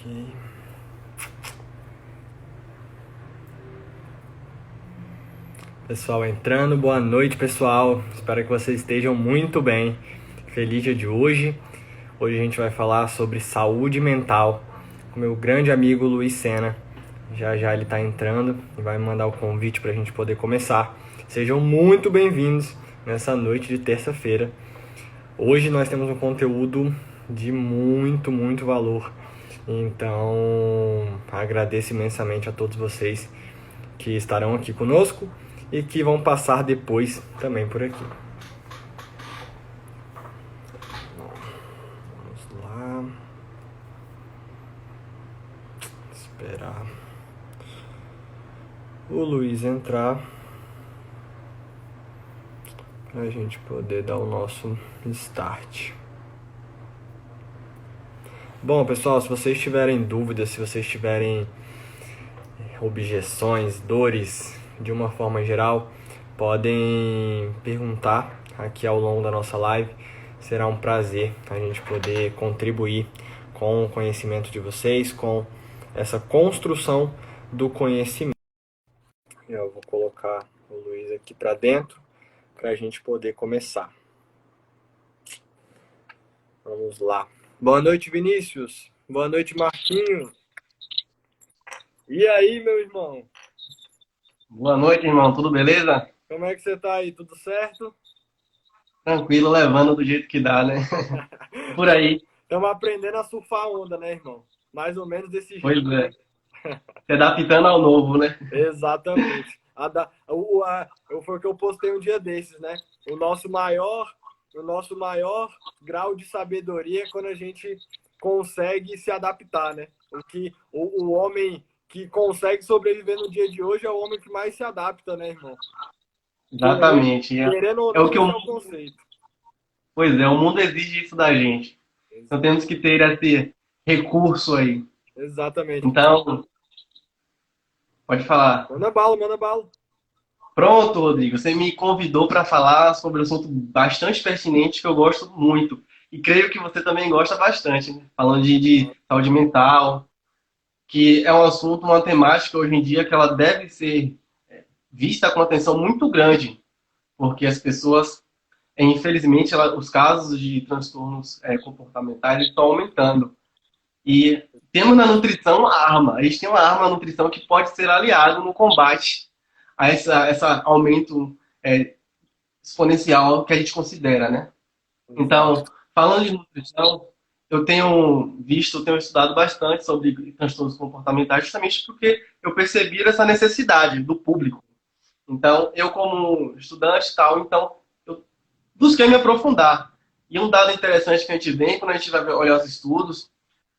Ok. Pessoal entrando, boa noite pessoal, espero que vocês estejam muito bem. Feliz dia de hoje. Hoje a gente vai falar sobre saúde mental com meu grande amigo Luiz Sena. Já já ele está entrando e vai me mandar o convite para a gente poder começar. Sejam muito bem-vindos nessa noite de terça-feira. Hoje nós temos um conteúdo de muito valor. Então, agradeço imensamente a todos vocês que estarão aqui conosco e que vão passar depois também por aqui. Vamos lá. Esperar o Luiz entrar para a gente poder dar o nosso start. Bom, pessoal, se vocês tiverem dúvidas, se vocês tiverem objeções, dores, de uma forma geral, podem perguntar aqui ao longo da nossa live. Será um prazer a gente poder contribuir com o conhecimento de vocês, com essa construção do conhecimento. Eu vou colocar o Luiz aqui para dentro para a gente poder começar. Vamos lá. Boa noite, Vinícius. Boa noite, Marquinhos. E aí, meu irmão? Boa noite, irmão. Tudo beleza? Como é que você tá aí? Tudo certo? Tranquilo, levando do jeito que dá, né? Por aí. Estamos aprendendo a surfar onda, né, irmão? Mais ou menos desse Pois jeito, é. né? Se adaptando ao novo, né? Exatamente. Foi o que eu postei um dia desses, né? O nosso maior grau de sabedoria é quando a gente consegue se adaptar, né? O homem que consegue sobreviver no dia de hoje é o homem que mais se adapta, né, irmão? Querendo, Exatamente. querendo ou É o não, que esse o... é o conceito. Pois é, o mundo exige isso da gente. Então temos que ter esse recurso aí. Exatamente. Então, pode falar. Manda bala, manda bala. Pronto, Rodrigo. Você me convidou para falar sobre um assunto bastante pertinente que eu gosto muito. E creio que você também gosta bastante, né? Falando de saúde mental, que é um assunto, uma temática hoje em dia que ela deve ser vista com atenção muito grande, porque as pessoas, infelizmente, os casos de transtornos comportamentais estão aumentando. E temos na nutrição uma arma. A gente tem uma arma na nutrição que pode ser aliado no combate a essa aumento exponencial que a gente considera, né? Exato. Então, falando de nutrição, eu tenho estudado bastante sobre transtornos comportamentais, justamente porque eu percebi essa necessidade do público. Então, eu como estudante e tal, então, eu busquei me aprofundar. E um dado interessante que a gente vê, quando a gente vai olhar os estudos,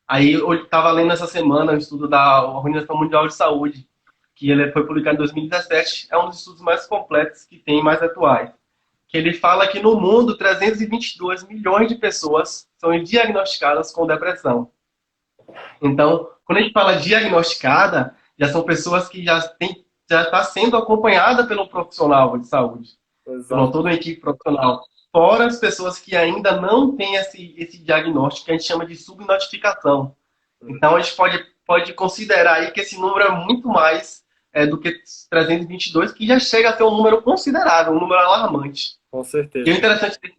aí eu estava lendo essa semana o estudo da Organização Mundial de Saúde, que ele foi publicado em 2017, é um dos estudos mais completos que tem, mais atuais. Que ele fala que no mundo, 322 milhões de pessoas são diagnosticadas com depressão. Então, quando a gente fala diagnosticada, já são pessoas que já está sendo acompanhada pelo profissional de saúde, pela Exato. toda a equipe profissional. Fora as pessoas que ainda não têm esse diagnóstico, que a gente chama de subnotificação. Então, a gente pode considerar aí que esse número é muito mais do que 322, que já chega a ser um número considerável, um número alarmante. Com E o certeza. interessante desse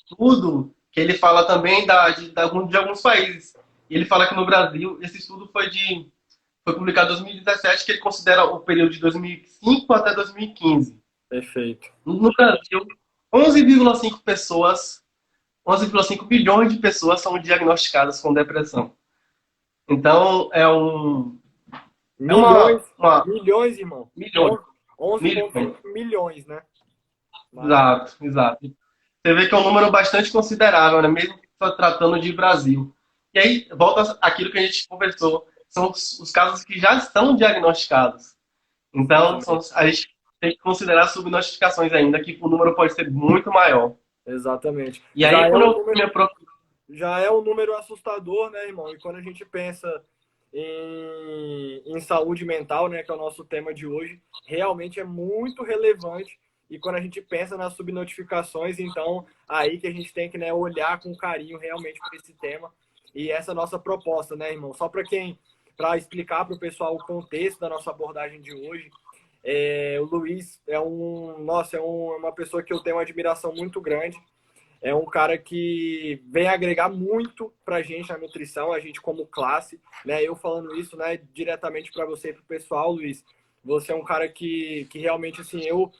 estudo, que ele fala também de alguns países. E ele fala que no Brasil, esse estudo foi publicado em 2017, que ele considera o período de 2005 até 2015. Perfeito. No Brasil, 11,5 pessoas, 11,5 bilhões de pessoas são diagnosticadas com depressão. Então, é Milhões, uma milhões, irmão. milhões, milhões. 11,5 milhões, né? Maravilha. Exato, exato. Você vê que é um número bastante considerável, né? Mesmo só tratando de Brasil. E aí, volta àquilo que a gente conversou, são os casos que já estão diagnosticados. Então, Exatamente. a gente tem que considerar subnotificações ainda, que o número pode ser muito maior. Exatamente. E aí, quando eu me aproximo... Já é um número assustador, né, irmão? E quando a gente pensa em saúde mental, né, que é o nosso tema de hoje, realmente é muito relevante. E quando a gente pensa nas subnotificações, então aí que a gente tem que, né, olhar com carinho realmente para esse tema E essa é a nossa proposta, né, irmão? Só para explicar para o pessoal o contexto da nossa abordagem de hoje, o Luiz uma pessoa que eu tenho uma admiração muito grande. É um cara que vem agregar muito para a gente na nutrição, a gente como classe, né? Eu falando isso, né, diretamente para você e para o pessoal, Luiz. Você é um cara que realmente, assim, eu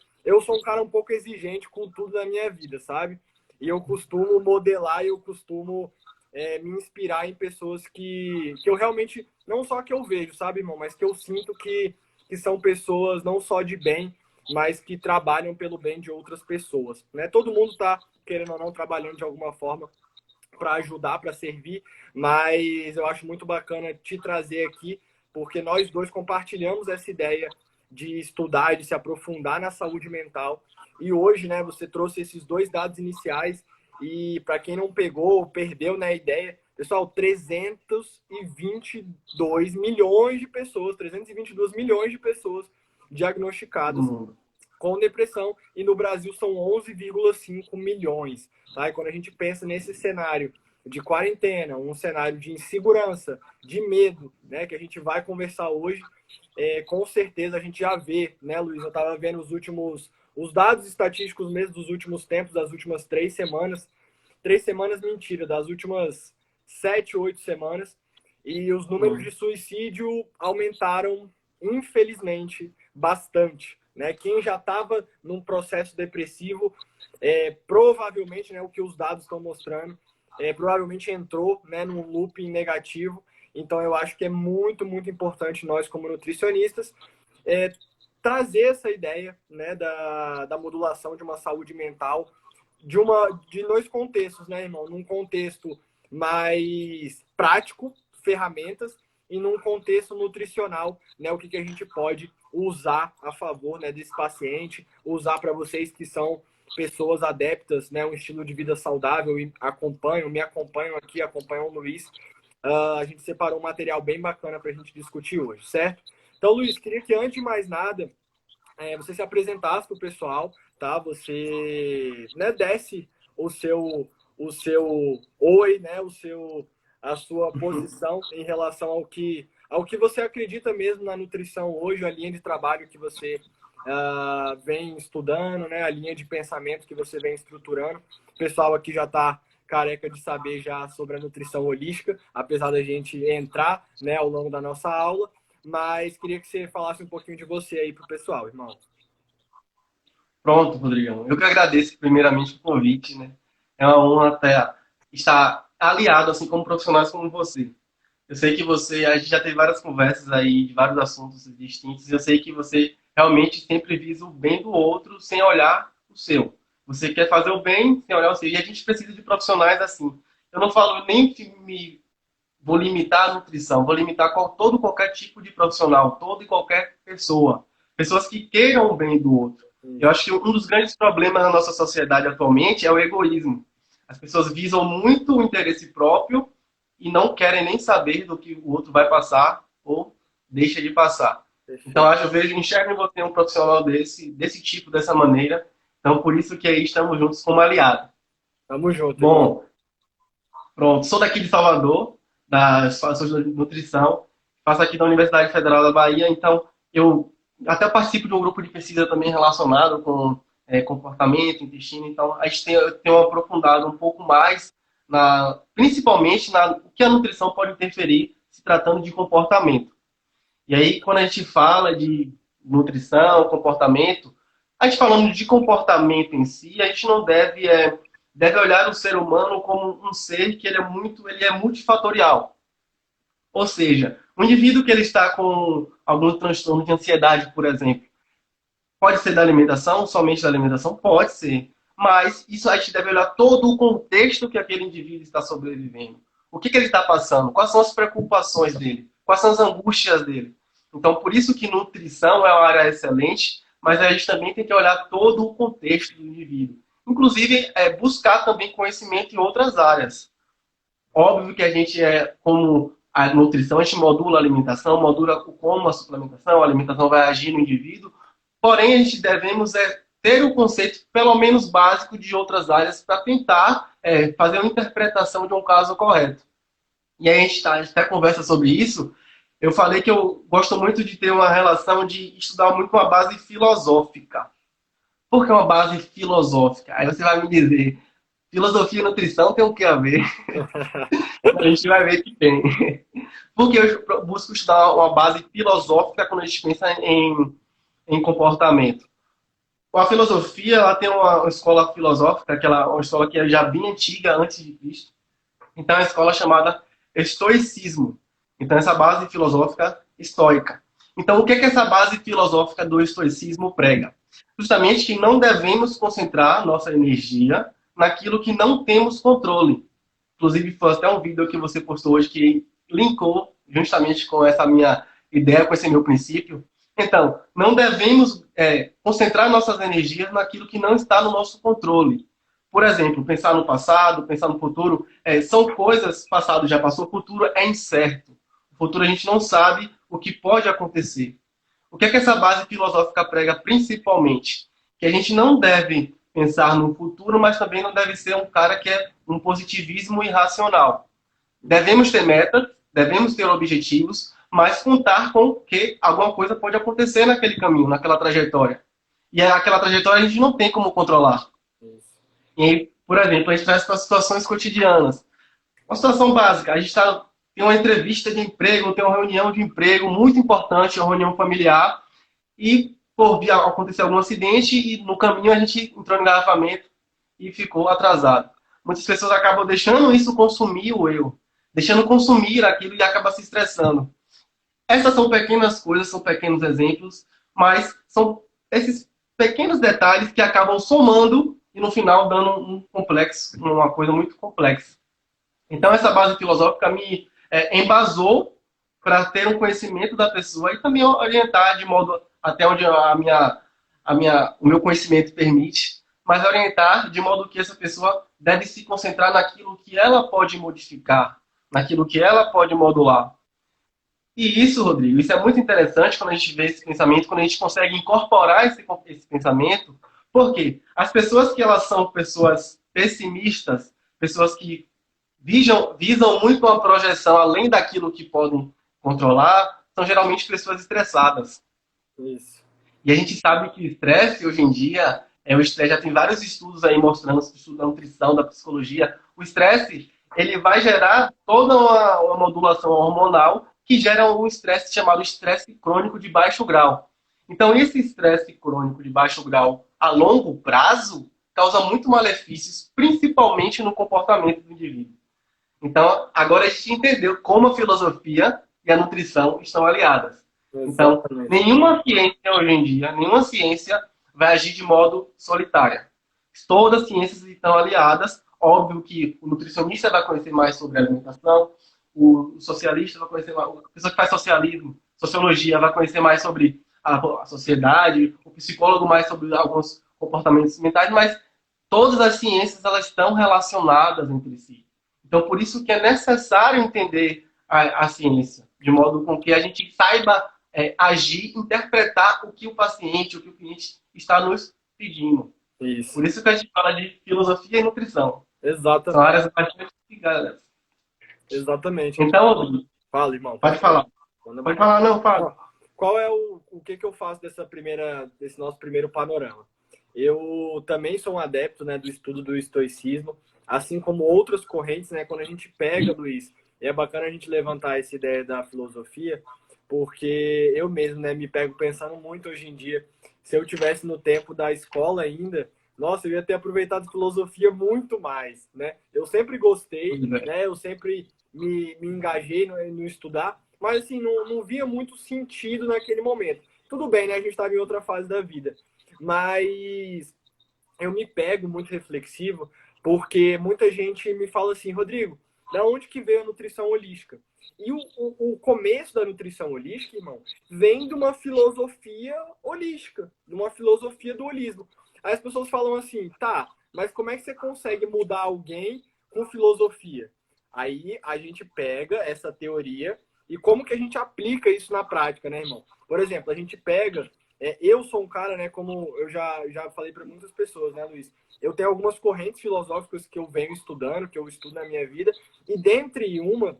sou um cara um pouco exigente com tudo na minha vida, sabe? E eu costumo modelar, eu costumo me inspirar em pessoas que eu realmente, não só que eu vejo, sabe, irmão, mas que eu sinto que são pessoas não só de bem, mas que trabalham pelo bem de outras pessoas, né? Todo mundo está, querendo ou não, trabalhando de alguma forma para ajudar, para servir, mas eu acho muito bacana te trazer aqui, porque nós dois compartilhamos essa ideia de estudar, de se aprofundar na saúde mental. E hoje, né, você trouxe esses dois dados iniciais e para quem não pegou, perdeu, né, a ideia, pessoal, 322 milhões de pessoas, 322 milhões de pessoas diagnosticadas com depressão, e no Brasil são 11,5 milhões. Tá? E quando a gente pensa nesse cenário de quarentena, um cenário de insegurança, de medo, né, que a gente vai conversar hoje, com certeza a gente já vê, né, Luiz? Eu estava vendo os dados estatísticos mesmo dos últimos tempos, das últimas 3 semanas. 3 semanas, mentira, das últimas 7, 8 semanas. E os números de suicídio aumentaram, infelizmente, bastante. Né? Quem já estava num processo depressivo, provavelmente, né, o que os dados estão mostrando, provavelmente entrou, né, num looping negativo. Então, eu acho que é muito, muito importante nós, como nutricionistas, trazer essa ideia, né, da modulação de uma saúde mental de dois contextos, né, irmão? Num contexto mais prático, ferramentas, e num contexto nutricional, né, o que a gente pode usar a favor, né, desse paciente, usar para vocês que são pessoas adeptas, né, um estilo de vida saudável e me acompanham aqui, acompanham o Luiz. A gente separou um material bem bacana para a gente discutir hoje, certo? Então, Luiz, queria que antes de mais nada, você se apresentasse para o pessoal, tá? Você, né, desse o seu oi, né, a sua posição em relação ao que você acredita mesmo na nutrição hoje, a linha de trabalho que você vem estudando, né, a linha de pensamento que você vem estruturando. O pessoal aqui já está careca de saber já sobre a nutrição holística, apesar da gente entrar, né, ao longo da nossa aula. Mas queria que você falasse um pouquinho de você aí pro pessoal, irmão. Pronto, Rodrigão. Eu que agradeço primeiramente o convite, né? É uma honra até estar aliado, assim, como profissionais como você. Eu sei que a gente já teve várias conversas aí de vários assuntos distintos, e eu sei que você realmente sempre visa o bem do outro sem olhar o seu. Você quer fazer o bem sem olhar o seu. E a gente precisa de profissionais assim. Eu não falo nem que vou limitar a nutrição, vou limitar qualquer tipo de profissional, toda e qualquer pessoa. Pessoas que queiram o bem do outro. Eu acho que um dos grandes problemas na nossa sociedade atualmente é o egoísmo. As pessoas visam muito o interesse próprio e não querem nem saber do que o outro vai passar ou deixa de passar. Então, enxergo em você um profissional desse tipo, dessa maneira. Então, por isso que aí estamos juntos como aliados. Tamo junto, irmão. Bom, pronto. Sou daqui de Salvador, sou de nutrição. Faço aqui da Universidade Federal da Bahia. Então, eu até participo de um grupo de pesquisa também relacionado com comportamento, intestino. Então, a gente tem aprofundado um pouco mais, principalmente o que a nutrição pode interferir se tratando de comportamento. E aí, quando a gente fala de nutrição, comportamento, a gente falando de comportamento em si, a gente não deve olhar o ser humano como um ser que ele é multifatorial. Ou seja, um indivíduo que ele está com algum transtorno de ansiedade, por exemplo, pode ser da alimentação, somente da alimentação? Pode ser. Mas isso a gente deve olhar todo o contexto que aquele indivíduo está sobrevivendo. O que ele está passando? Quais são as preocupações dele? Quais são as angústias dele? Então, por isso que nutrição é uma área excelente, mas a gente também tem que olhar todo o contexto do indivíduo. Inclusive, buscar também conhecimento em outras áreas. Óbvio que a gente, como a nutrição, a gente modula a alimentação, modula como a alimentação vai agir no indivíduo, porém a gente devemos ter o conceito, pelo menos básico, de outras áreas para tentar fazer uma interpretação de um caso correto. E aí a gente até conversa sobre isso. Eu falei que eu gosto muito de ter uma relação de estudar muito uma base filosófica. Por que uma base filosófica? Aí você vai me dizer, filosofia e nutrição tem o que a ver? A gente vai ver que tem. Porque eu busco estudar uma base filosófica quando a gente pensa em comportamento. A filosofia, ela tem uma escola filosófica, uma escola que é já bem antiga, antes de Cristo. Então, é uma escola chamada estoicismo. Então, essa base filosófica estoica. Então, o que é que essa base filosófica do estoicismo prega? Justamente que não devemos concentrar nossa energia naquilo que não temos controle. Inclusive, foi até um vídeo que você postou hoje que linkou justamente com essa minha ideia, com esse meu princípio. Então, não devemos concentrar nossas energias naquilo que não está no nosso controle. Por exemplo, pensar no passado, pensar no futuro, são coisas, passado já passou, o futuro é incerto. O futuro a gente não sabe o que pode acontecer. O que é que essa base filosófica prega principalmente? Que a gente não deve pensar no futuro, mas também não deve ser um cara que é um positivismo irracional. Devemos ter metas, devemos ter objetivos, mas contar com que alguma coisa pode acontecer naquele caminho, naquela trajetória. E aquela trajetória a gente não tem como controlar. E aí, por exemplo, a gente traz para situações cotidianas. Uma situação básica, a gente tem uma entrevista de emprego, tem uma reunião de emprego muito importante, uma reunião familiar, e aconteceu algum acidente e no caminho a gente entrou em engarrafamento e ficou atrasado. Muitas pessoas acabam deixando isso consumir o eu, deixando consumir aquilo e acaba se estressando. Essas são pequenas coisas, são pequenos exemplos, mas são esses pequenos detalhes que acabam somando e no final dando uma coisa muito complexa. Então essa base filosófica me embasou para ter um conhecimento da pessoa e também orientar de modo até onde o meu conhecimento permite, mas orientar de modo que essa pessoa deve se concentrar naquilo que ela pode modificar, naquilo que ela pode modular. E isso, Rodrigo, isso é muito interessante quando a gente vê esse pensamento, quando a gente consegue incorporar esse pensamento, porque as pessoas que elas são pessoas pessimistas, pessoas que visam muito uma projeção além daquilo que podem controlar, são geralmente pessoas estressadas. Isso. E a gente sabe que o estresse, hoje em dia, o estresse já tem vários estudos aí mostrando, estudo da nutrição, da psicologia, o estresse, ele vai gerar toda uma modulação hormonal que gera um estresse chamado estresse crônico de baixo grau. Então, esse estresse crônico de baixo grau a longo prazo causa muito malefícios, principalmente no comportamento do indivíduo. Então, agora a gente entendeu como a filosofia e a nutrição estão aliadas. Então, Exatamente. nenhuma ciência hoje em dia, nenhuma ciência vai agir de modo solitário. Todas as ciências estão aliadas. Óbvio que o nutricionista vai conhecer mais sobre alimentação, o socialista vai conhecer mais, a pessoa que faz socialismo, sociologia, vai conhecer mais sobre a sociedade, o psicólogo mais sobre alguns comportamentos mentais, mas todas as ciências elas estão relacionadas entre si. Então, por isso que é necessário entender a ciência, de modo com que a gente saiba agir, interpretar o que o paciente, o que o cliente está nos pedindo. Isso. Por isso que a gente fala de filosofia e nutrição. Exatamente. São áreas bastante ligadas. Exatamente. Então, fala, irmão. pode falar. Pode falar, não, fala. Qual é o que eu faço desse nosso primeiro panorama? Eu também sou um adepto, né, do estudo do estoicismo, assim como outras correntes, né, quando a gente pega, Luiz, é bacana a gente levantar essa ideia da filosofia, porque eu mesmo, né, me pego pensando muito hoje em dia, se eu tivesse no tempo da escola ainda, nossa, eu ia ter aproveitado filosofia muito mais, né? Eu sempre gostei, né? Eu sempre me engajei no estudar, mas assim, não via muito sentido naquele momento. Tudo bem, né? A gente estava em outra fase da vida. Mas eu me pego muito reflexivo, porque muita gente me fala assim, Rodrigo, da onde que veio a nutrição holística? E o começo da nutrição holística, irmão, vem de uma filosofia holística, de uma filosofia do holismo. Aí as pessoas falam assim, tá, mas como é que você consegue mudar alguém com filosofia? Aí a gente pega essa teoria e como que a gente aplica isso na prática, né, irmão? Por exemplo, a gente pega... eu sou um cara, né, como eu já falei para muitas pessoas, né, Luiz? Eu tenho algumas correntes filosóficas que eu venho estudando, que eu estudo na minha vida, e dentre uma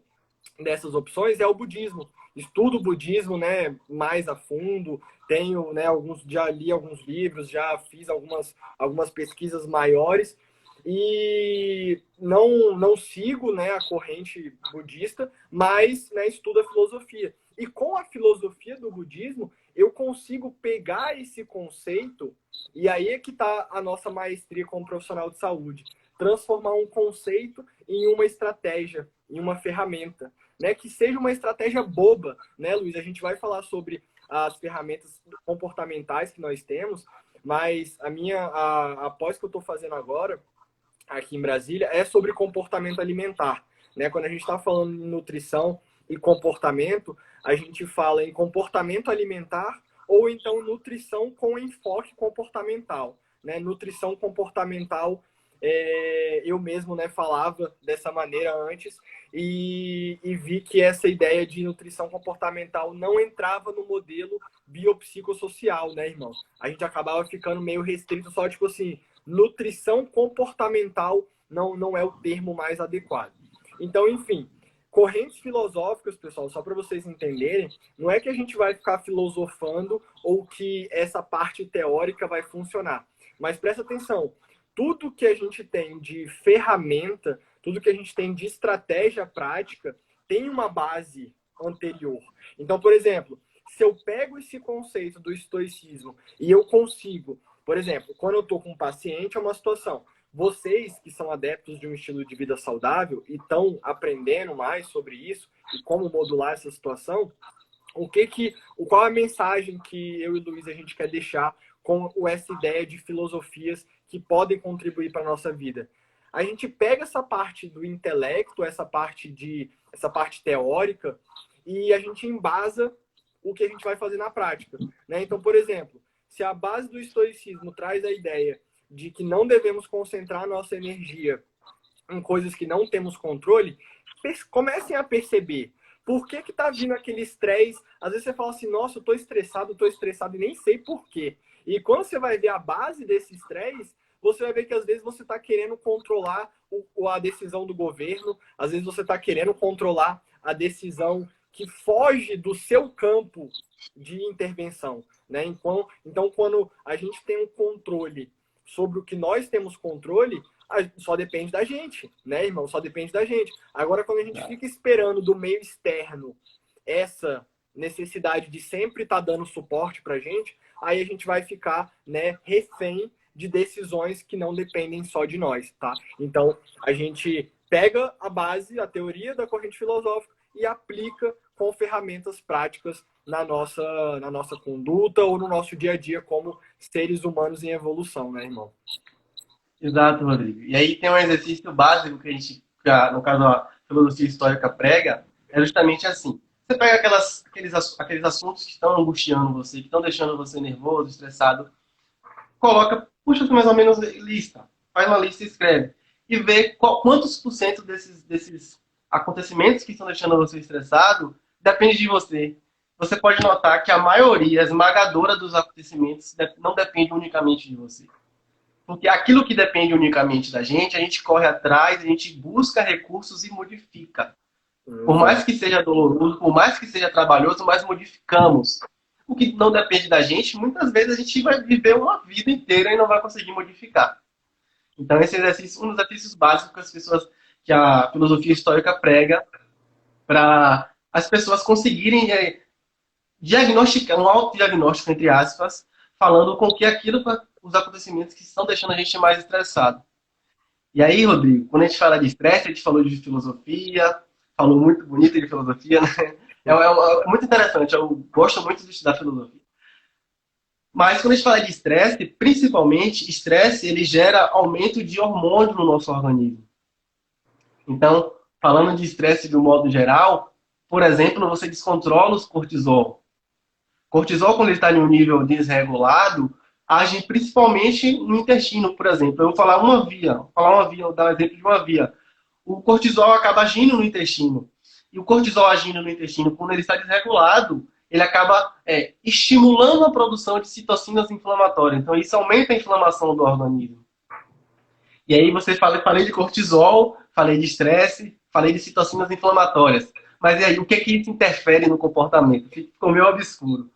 dessas opções é o budismo. Estudo o budismo, né, mais a fundo, tenho, né, já li alguns livros, já fiz algumas pesquisas maiores e não sigo, né, a corrente budista, mas, né, estudo a filosofia. E com a filosofia do budismo, eu consigo pegar esse conceito, e aí é que está a nossa maestria como profissional de saúde, transformar um conceito em uma estratégia, em uma ferramenta, né, que seja uma estratégia boba, né, Luiz? A gente vai falar sobre as ferramentas comportamentais que nós temos, mas a pós que eu estou fazendo agora, aqui em Brasília, é sobre comportamento alimentar, né? Quando a gente está falando em nutrição e comportamento, a gente fala em comportamento alimentar ou então nutrição com enfoque comportamental, né? Nutrição comportamental, eu mesmo, né, falava dessa maneira antes e vi que essa ideia de nutrição comportamental não entrava no modelo biopsicossocial, né, irmão? A gente acabava ficando meio restrito só, tipo assim, nutrição comportamental não é o termo mais adequado. Então, enfim, correntes filosóficas, pessoal, só para vocês entenderem, não é que a gente vai ficar filosofando ou que essa parte teórica vai funcionar. Mas presta atenção, tudo que a gente tem de ferramenta, tudo que a gente tem de estratégia prática, tem uma base anterior. Então, por exemplo, se eu pego esse conceito do estoicismo e eu consigo, por exemplo, quando eu estou com um paciente, é uma situação. Vocês que são adeptos de um estilo de vida saudável e estão aprendendo mais sobre isso e como modular essa situação, qual a mensagem que eu e o Luiz a gente quer deixar com essa ideia de filosofias que podem contribuir para a nossa vida? A gente pega essa parte do intelecto, essa parte teórica, e a gente embasa o que a gente vai fazer na prática, né? Então, por exemplo, se a base do estoicismo traz a ideia de que não devemos concentrar a nossa energia em coisas que não temos controle, comecem a perceber por que está vindo aquele estresse. Às vezes você fala assim, nossa, eu estou estressado e nem sei por quê. E quando você vai ver a base desse estresse, você vai ver que às vezes você está querendo controlar a decisão do governo, às vezes você está querendo controlar a decisão que foge do seu campo de intervenção, né? Então, quando a gente tem um controle sobre o que nós temos controle, só depende da gente, né, irmão? Só depende da gente. Agora, quando a gente fica esperando do meio externo essa necessidade de sempre estar dando suporte pra gente, aí a gente vai ficar, né, refém de decisões que não dependem só de nós, tá? Então, a gente pega a base, a teoria da corrente filosófica e aplica com ferramentas práticas na nossa conduta ou no nosso dia a dia como seres humanos em evolução, né, irmão? Exato, Rodrigo. E aí tem um exercício básico que a gente, no caso a filosofia histórica prega, é justamente assim. Você pega aqueles assuntos que estão angustiando você, que estão deixando você nervoso, estressado, puxa mais ou menos lista, faz uma lista e escreve. E vê quantos por cento desses acontecimentos que estão deixando você estressado depende de você. Você pode notar que a maioria esmagadora dos acontecimentos não depende unicamente de você. Porque aquilo que depende unicamente da gente, a gente corre atrás, a gente busca recursos e modifica. Por mais que seja doloroso, por mais que seja trabalhoso, mas modificamos. O que não depende da gente, muitas vezes a gente vai viver uma vida inteira e não vai conseguir modificar. Então, esse exercício é um dos exercícios básicos que as pessoas, que a filosofia histórica prega, para as pessoas conseguirem diagnosticar, um autodiagnóstico, entre aspas, falando com que aquilo, os acontecimentos que estão deixando a gente mais estressado. E aí, Rodrigo, quando a gente fala de estresse, a gente falou de filosofia, falou muito bonito de filosofia, né? É muito interessante, eu gosto muito de estudar filosofia. Mas quando a gente fala de estresse, principalmente, estresse ele gera aumento de hormônio no nosso organismo. Então, falando de estresse de um modo geral, por exemplo, você descontrola os cortisol. Cortisol, quando ele está em um nível desregulado, age principalmente no intestino, por exemplo. Eu vou falar uma via, vou dar um exemplo de uma via. O cortisol acaba agindo no intestino. E o cortisol agindo no intestino, quando ele está desregulado, ele acaba estimulando a produção de citocinas inflamatórias. Então, isso aumenta a inflamação do organismo. E aí, falei de cortisol, falei de estresse, falei de citocinas inflamatórias. Mas e aí, o que que isso interfere no comportamento? Ficou meio obscuro.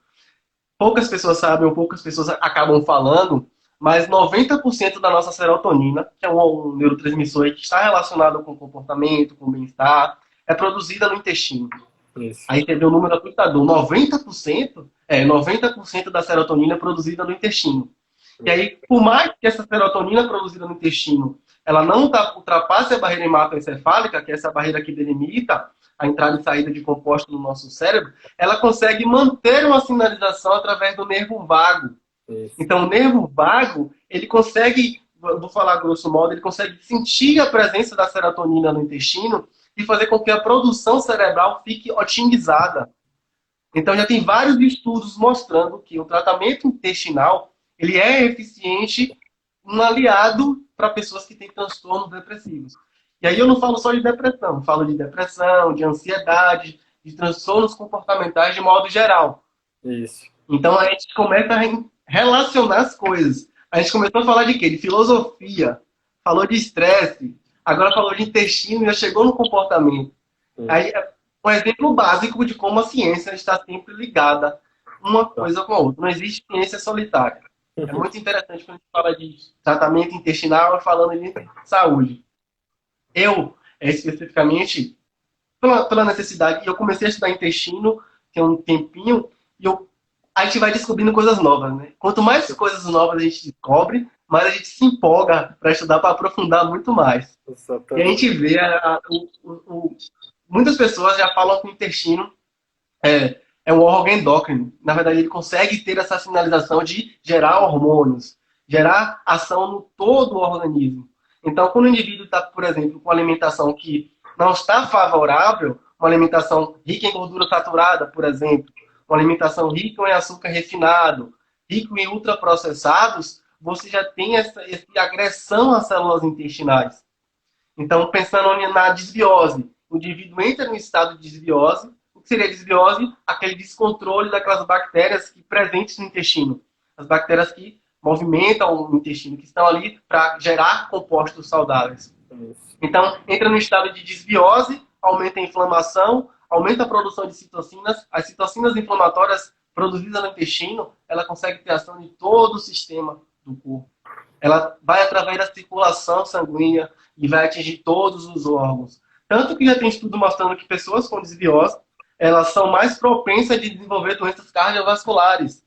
Poucas pessoas sabem, ou poucas pessoas acabam falando, mas 90% da nossa serotonina, que é um neurotransmissor que está relacionado com o comportamento, com o bem-estar, é produzida no intestino. Isso. Aí teve um número assustador, 90% da serotonina é produzida no intestino. E aí, por mais que essa serotonina produzida no intestino, ela não ultrapasse a barreira hematoencefálica, que é essa barreira que delimita a entrada e saída de compostos no nosso cérebro, ela consegue manter uma sinalização através do nervo vago. Isso. Então, o nervo vago, ele consegue, vou falar grosso modo, ele consegue sentir a presença da serotonina no intestino e fazer com que a produção cerebral fique otimizada. Então, já tem vários estudos mostrando que o tratamento intestinal ele é eficiente, um aliado para pessoas que têm transtornos depressivos. E aí eu não falo só de depressão, falo de depressão, de ansiedade, de transtornos comportamentais de modo geral. Isso. Então a gente começa a relacionar as coisas. A gente começou a falar de quê? De filosofia, falou de estresse, agora falou de intestino e já chegou no comportamento. Aí, um exemplo básico de como a ciência está sempre ligada uma coisa com a outra. Não existe ciência solitária. É muito interessante quando a gente fala de tratamento intestinal falando de saúde. Eu, especificamente, pela necessidade, eu comecei a estudar intestino tem um tempinho e a gente vai descobrindo coisas novas, né? Quanto mais coisas novas a gente descobre, mais a gente se empolga para estudar, para aprofundar muito mais. E a Exatamente. gente vê muitas pessoas já falam que o intestino é um órgão endócrino. Na verdade, ele consegue ter essa sinalização de gerar hormônios, gerar ação no todo o organismo. Então, quando o indivíduo está, por exemplo, com uma alimentação que não está favorável, uma alimentação rica em gordura saturada, por exemplo, uma alimentação rica em açúcar refinado, rico em ultraprocessados, você já tem essa agressão às células intestinais. Então, pensando na desbiose, o indivíduo entra no estado de desbiose. O que seria desbiose? Aquele descontrole daquelas bactérias presentes no intestino. As bactérias que movimentam o intestino, que estão ali para gerar compostos saudáveis. Então, entra no estado de desbiose, aumenta a inflamação, aumenta a produção de citocinas. As citocinas inflamatórias produzidas no intestino, ela consegue ter ação de todo o sistema do corpo. Ela vai através da circulação sanguínea e vai atingir todos os órgãos. Tanto que já tem estudo mostrando que pessoas com desbiose, elas são mais propensas a desenvolver doenças cardiovasculares.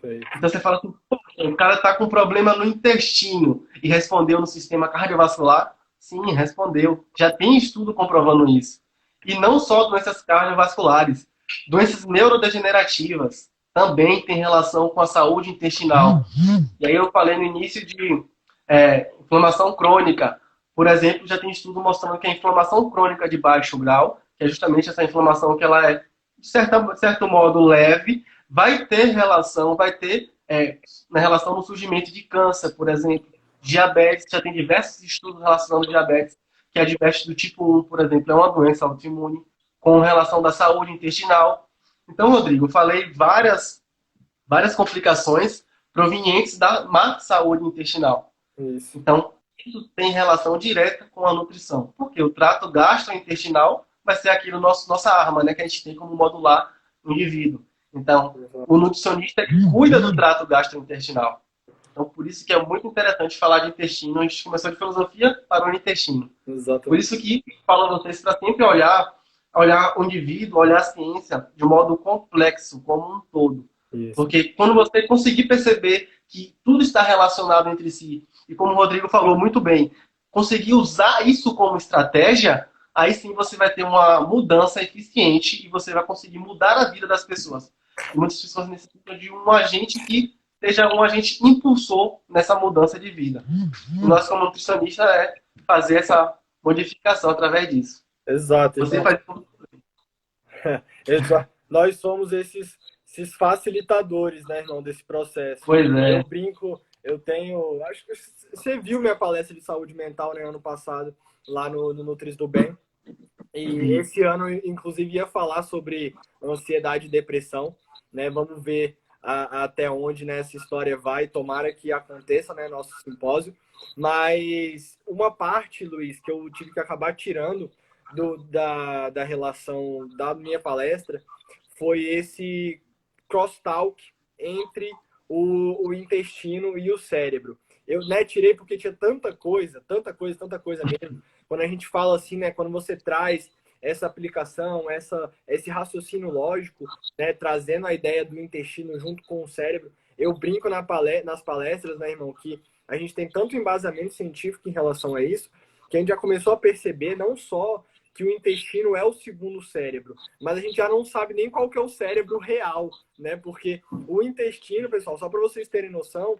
Então você fala assim, o cara está com problema no intestino e respondeu no sistema cardiovascular? Sim, respondeu. Já tem estudo comprovando isso. E não só doenças cardiovasculares, doenças neurodegenerativas também tem relação com a saúde intestinal. E aí eu falei no início de inflamação crônica. Por exemplo, já tem estudo mostrando que a inflamação crônica de baixo grau, que é justamente essa inflamação que ela é, de certo modo, leve, vai ter relação, na relação no surgimento de câncer, por exemplo. Diabetes, já tem diversos estudos relacionando diabetes, que a diabetes do tipo 1, por exemplo, é uma doença autoimune, com relação da saúde intestinal. Então, Rodrigo, eu falei várias complicações provenientes da má saúde intestinal. Isso. Então, isso tem relação direta com a nutrição. Porque o trato gastrointestinal vai ser aquilo nossa arma, né, que a gente tem como modular o indivíduo. Então, o nutricionista que cuida do trato gastrointestinal. Então, por isso que é muito interessante falar de intestino. A gente começou de filosofia para o intestino. Exatamente. Por isso que falo a vocês para sempre olhar o indivíduo, olhar a ciência de modo complexo, como um todo. Isso. Porque quando você conseguir perceber que tudo está relacionado entre si, e como o Rodrigo falou muito bem, conseguir usar isso como estratégia, aí sim você vai ter uma mudança eficiente e você vai conseguir mudar a vida das pessoas. E muitas pessoas necessitam de um agente que seja um agente impulsor nessa mudança de vida. E nós, como nutricionista, fazer essa modificação através disso. Exato. Você faz tudo. Nós somos esses facilitadores, né, irmão, desse processo. Pois é. Eu brinco, acho que você viu minha palestra de saúde mental, né, ano passado, lá no Nutris do Bem. E esse ano, inclusive, ia falar sobre ansiedade e depressão, né? Vamos ver até onde, né, essa história vai. Tomara que aconteça, né, nosso simpósio. Mas uma parte, Luiz, que eu tive que acabar tirando da relação da minha palestra foi esse crosstalk entre o intestino e o cérebro. Eu, né, tirei porque tinha tanta coisa, tanta coisa, tanta coisa mesmo. Quando a gente fala assim, né, quando você traz essa aplicação, esse raciocínio lógico, né, trazendo a ideia do intestino junto com o cérebro, eu brinco nas palestras, né, irmão, que a gente tem tanto embasamento científico em relação a isso, que a gente já começou a perceber não só que o intestino é o segundo cérebro, mas a gente já não sabe nem qual que é o cérebro real, né? Porque o intestino, pessoal, só para vocês terem noção,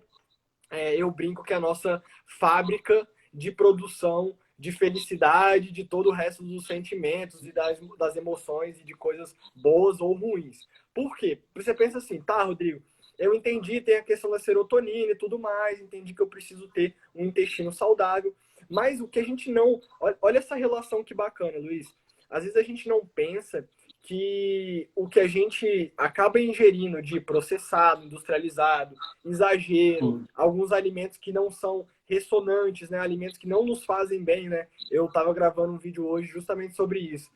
eu brinco que é a nossa fábrica de produção de felicidade, de todo o resto dos sentimentos e das emoções e de coisas boas ou ruins. Por quê? Você pensa assim, tá, Rodrigo, eu entendi, tem a questão da serotonina e tudo mais, entendi que eu preciso ter um intestino saudável, mas o que a gente não... Olha essa relação que bacana, Luiz. Às vezes a gente não pensa que o que a gente acaba ingerindo de processado, industrializado, exagero, alguns alimentos que não são ressonantes, né? Alimentos que não nos fazem bem, né? Eu estava gravando um vídeo hoje justamente sobre isso.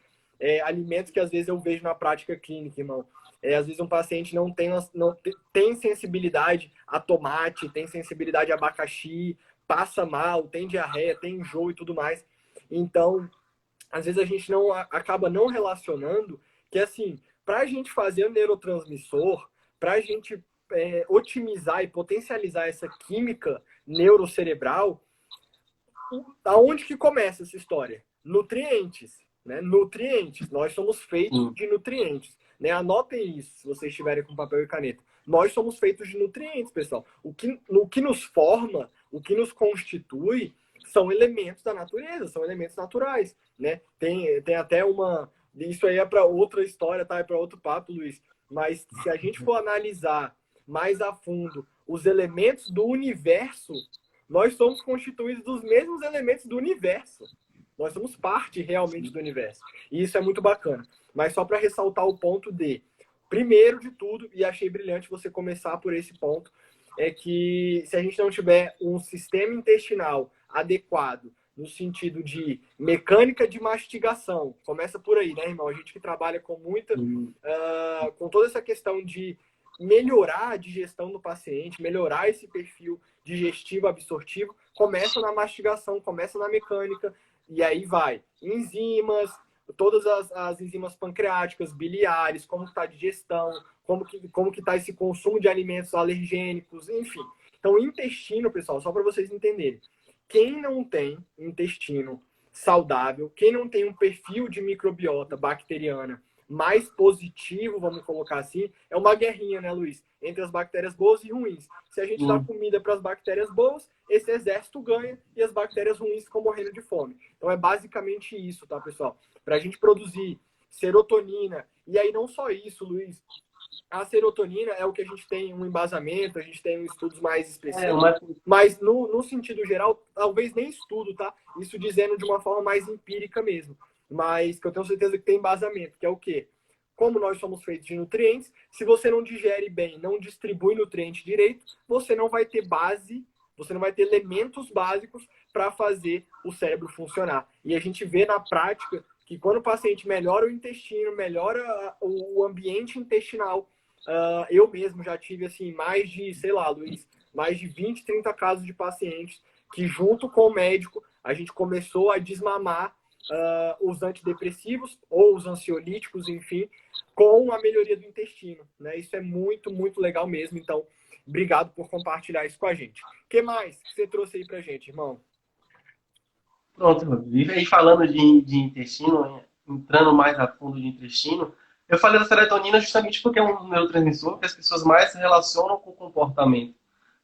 Alimentos que às vezes eu vejo na prática clínica, irmão. Às vezes um paciente não tem sensibilidade a tomate, tem sensibilidade a abacaxi, passa mal, tem diarreia, tem enjoo e tudo mais. Então, às vezes a gente acaba não relacionando que, assim, para a gente fazer o neurotransmissor, para a gente otimizar e potencializar essa química neurocerebral, aonde que começa essa história? Nutrientes, né? Nutrientes. Nós somos feitos de nutrientes. Né? Anotem isso, se vocês estiverem com papel e caneta. Nós somos feitos de nutrientes, pessoal. O que nos forma, o que nos constitui, são elementos da natureza, são elementos naturais, né? Tem até uma... Isso aí é para outra história, tá? É para outro papo, Luiz. Mas se a gente for analisar mais a fundo os elementos do universo, nós somos constituídos dos mesmos elementos do universo. Nós somos parte realmente do universo. E isso é muito bacana. Mas só para ressaltar o ponto de, primeiro de tudo, e achei brilhante você começar por esse ponto, é que se a gente não tiver um sistema intestinal adequado, no sentido de mecânica de mastigação, começa por aí, né, irmão? A gente que trabalha com com toda essa questão de melhorar a digestão do paciente, melhorar esse perfil digestivo absortivo, começa na mastigação, começa na mecânica, e aí vai. Enzimas, todas as enzimas pancreáticas, biliares, como está a digestão, como que está esse consumo de alimentos alergênicos, enfim. Então, o intestino, pessoal, só para vocês entenderem, quem não tem intestino saudável, quem não tem um perfil de microbiota bacteriana mais positivo, vamos colocar assim, é uma guerrinha, né, Luiz? Entre as bactérias boas e ruins. Se a gente dá comida para as bactérias boas, esse exército ganha e as bactérias ruins ficam morrendo de fome. Então é basicamente isso, tá, pessoal? Para a gente produzir serotonina, e aí não só isso, Luiz, a serotonina é o que a gente tem um embasamento, a gente tem estudos mais específicos, mas no sentido geral, talvez nem estudo, tá? Isso dizendo de uma forma mais empírica mesmo, mas que eu tenho certeza que tem embasamento, que é o quê? Como nós somos feitos de nutrientes, se você não digere bem, não distribui nutriente direito, você não vai ter base, você não vai ter elementos básicos para fazer o cérebro funcionar. E a gente vê na prática que quando o paciente melhora o intestino, melhora o ambiente intestinal, eu mesmo já tive, assim, mais de, sei lá, Luiz, mais de 20, 30 casos de pacientes que, junto com o médico, a gente começou a desmamar os antidepressivos ou os ansiolíticos, enfim, com a melhoria do intestino, né? Isso é muito, muito legal mesmo. Então, obrigado por compartilhar isso com a gente. O que mais que você trouxe aí pra gente, irmão? Pronto, Rodrigo. E aí, falando de intestino, entrando mais a fundo de intestino, eu falei da serotonina justamente porque é um neurotransmissor que as pessoas mais se relacionam com o comportamento.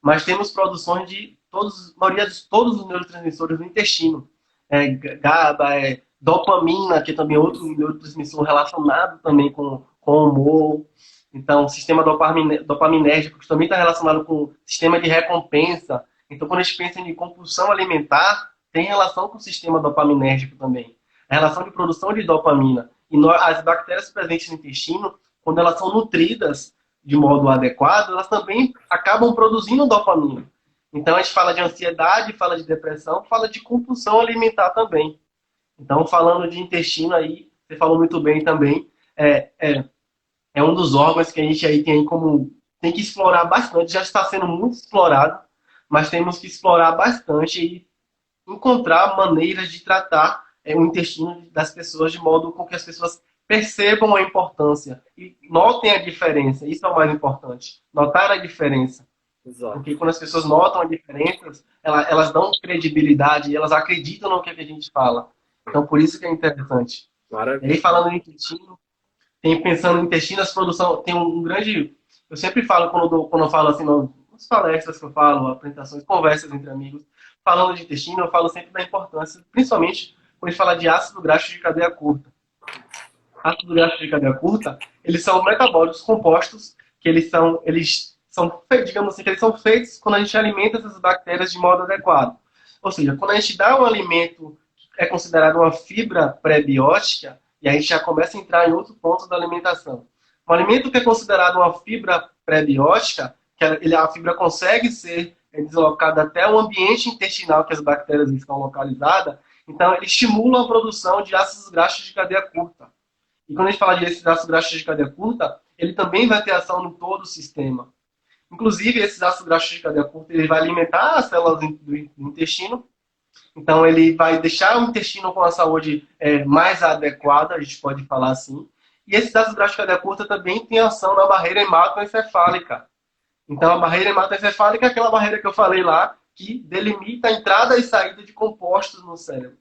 Mas temos produções de maioria de todos os neurotransmissores do intestino. GABA, dopamina, que é também outro neurotransmissor relacionado também com o humor. Então, o sistema dopaminérgico, que também está relacionado com o sistema de recompensa. Então, quando a gente pensa em compulsão alimentar, tem relação com o sistema dopaminérgico também. A relação de produção de dopamina. E as bactérias presentes no intestino, quando elas são nutridas de modo adequado, elas também acabam produzindo dopamina. Então a gente fala de ansiedade, fala de depressão, fala de compulsão alimentar também. Então, falando de intestino aí, você falou muito bem também, é, é, é um dos órgãos que a gente aí tem como tem que explorar bastante, já está sendo muito explorado, mas temos que explorar bastante e encontrar maneiras de tratar o intestino das pessoas de modo com que as pessoas percebam a importância e notem a diferença. Isso é o mais importante, notar a diferença. Exato. Porque quando as pessoas notam a diferença, elas dão credibilidade, elas acreditam no que a gente fala. Então, por isso que é interessante. E aí, Maravilha. falando em intestino, tem pensando em intestino, as produção tem um grande. Eu sempre falo quando eu falo assim, nas palestras que eu falo, apresentações, conversas entre amigos, falando de intestino, eu falo sempre da importância, principalmente quando a gente fala de ácido graxo de cadeia curta. Ácido graxo de cadeia curta, eles são metabólicos compostos que eles são digamos assim, que eles são feitos quando a gente alimenta essas bactérias de modo adequado. Ou seja, quando a gente dá um alimento que é considerado uma fibra pré-biótica, e a gente já começa a entrar em outro ponto da alimentação. Um alimento que é considerado uma fibra pré-biótica, que a fibra consegue ser deslocada até o ambiente intestinal que as bactérias estão localizadas, então ele estimula a produção de ácidos graxos de cadeia curta. E quando a gente fala de ácidos graxos de cadeia curta, ele também vai ter ação em todo o sistema. Inclusive, esses ácidos graxos de cadeia curta, ele vai alimentar as células do intestino, então ele vai deixar o intestino com a saúde mais adequada, a gente pode falar assim. E esses ácidos graxos de cadeia curta também têm ação na barreira hematoencefálica. Então, a barreira hematoencefálica é aquela barreira que eu falei lá, que delimita a entrada e saída de compostos no cérebro.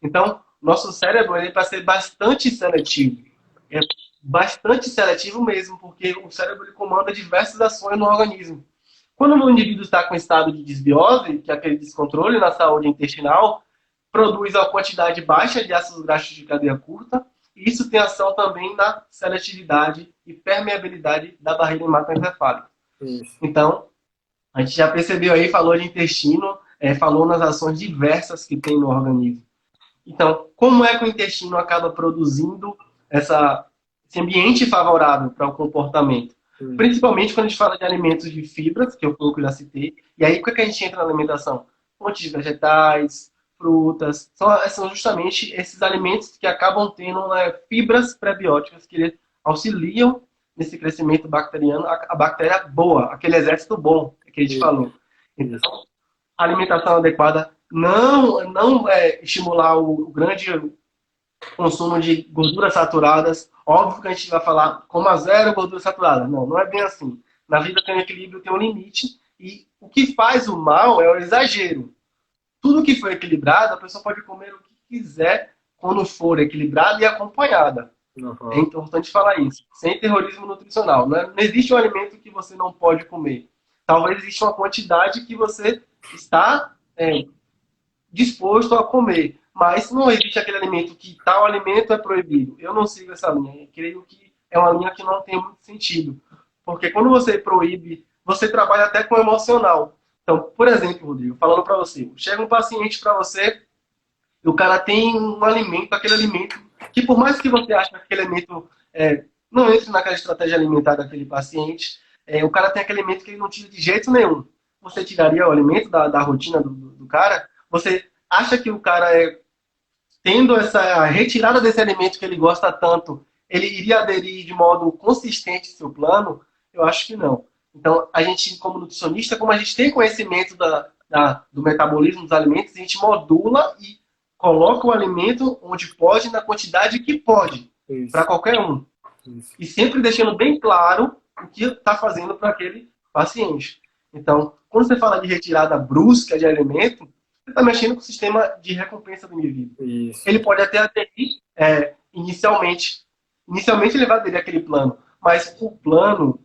Então, nosso cérebro ele é para ser bastante seletivo. É bastante seletivo mesmo, porque o cérebro ele comanda diversas ações no organismo. Quando o indivíduo está com estado de desbiose, que é aquele descontrole na saúde intestinal, produz uma quantidade baixa de ácidos graxos de cadeia curta, e isso tem ação também na seletividade e permeabilidade da barreira hematoencefálica. Isso. Então, a gente já percebeu aí, falou de intestino, falou nas ações diversas que tem no organismo. Então, como é que o intestino acaba produzindo esse ambiente favorável para o comportamento? Principalmente quando a gente fala de alimentos de fibras, que eu pouco já citei. E aí, o que é que a gente entra na alimentação? Fontes de vegetais, frutas. São justamente esses alimentos que acabam tendo fibras prebióticas que auxiliam nesse crescimento bacteriano, a bactéria boa, aquele exército bom que a gente Isso. falou. Isso. Então, a alimentação adequada não estimular o grande consumo de gorduras saturadas. Óbvio que a gente vai falar como a zero gordura saturada. Não, não é bem assim. Na vida tem um equilíbrio, tem um limite. E o que faz o mal é o exagero. Tudo que for equilibrado, a pessoa pode comer o que quiser quando for equilibrada e acompanhada. É Uhum. importante falar isso. Sem terrorismo nutricional. Não existe um alimento que você não pode comer. Talvez exista uma quantidade que você está disposto a comer. Mas não existe aquele alimento que tal alimento é proibido. Eu não sigo essa linha. Eu creio que é uma linha que não tem muito sentido. Porque quando você proíbe, você trabalha até com o emocional. Então, por exemplo, Rodrigo, falando para você, chega um paciente para você e o cara tem um alimento, aquele alimento, que por mais que você ache que aquele alimento não entre naquela estratégia alimentar daquele paciente, o cara tem aquele alimento que ele não tira de jeito nenhum. Você tiraria o alimento da rotina do cara? Você acha que o cara tendo essa retirada desse alimento que ele gosta tanto, ele iria aderir de modo consistente ao seu plano? Eu acho que não. Então, a gente, como nutricionista, como a gente tem conhecimento do metabolismo dos alimentos, a gente modula e coloca o alimento onde pode, na quantidade que pode, para Isso. qualquer um. Isso. E sempre deixando bem claro o que está fazendo para aquele paciente. Então, quando você fala de retirada brusca de alimento, você está mexendo com o sistema de recompensa do indivíduo. Isso. Ele pode até aderir inicialmente. Inicialmente ele vai aderir àquele plano. Mas o plano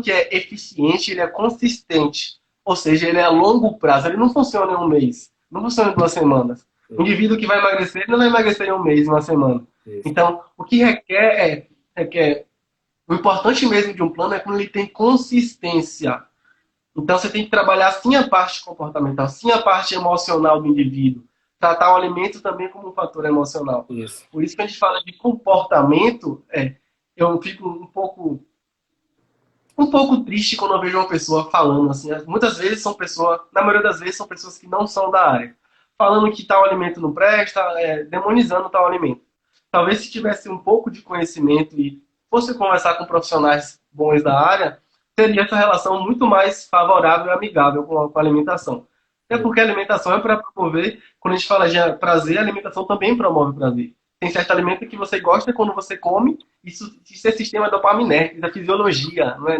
que é eficiente, ele é consistente. Ou seja, ele é a longo prazo. Ele não funciona em um mês. Não funciona em 2 semanas. O indivíduo que vai emagrecer, ele não vai emagrecer em um mês, em uma semana. Isso. Então, o que requer o importante mesmo de um plano é quando ele tem consistência. Então você tem que trabalhar sim a parte comportamental, sim a parte emocional do indivíduo. Tratar o alimento também como um fator emocional. Isso. Por isso que a gente fala de comportamento, eu fico um pouco triste quando eu vejo uma pessoa falando assim. Muitas vezes são pessoas, na maioria das vezes são pessoas que não são da área. falando que tal alimento não presta, demonizando tal alimento. Talvez se tivesse um pouco de conhecimento e fosse conversar com profissionais bons da área, teria essa relação muito mais favorável e amigável com a alimentação. Até porque a alimentação é para promover, quando a gente fala de prazer, a alimentação também promove prazer. Tem certo alimento que você gosta quando você come, isso é sistema dopaminérgico, isso é fisiologia, não é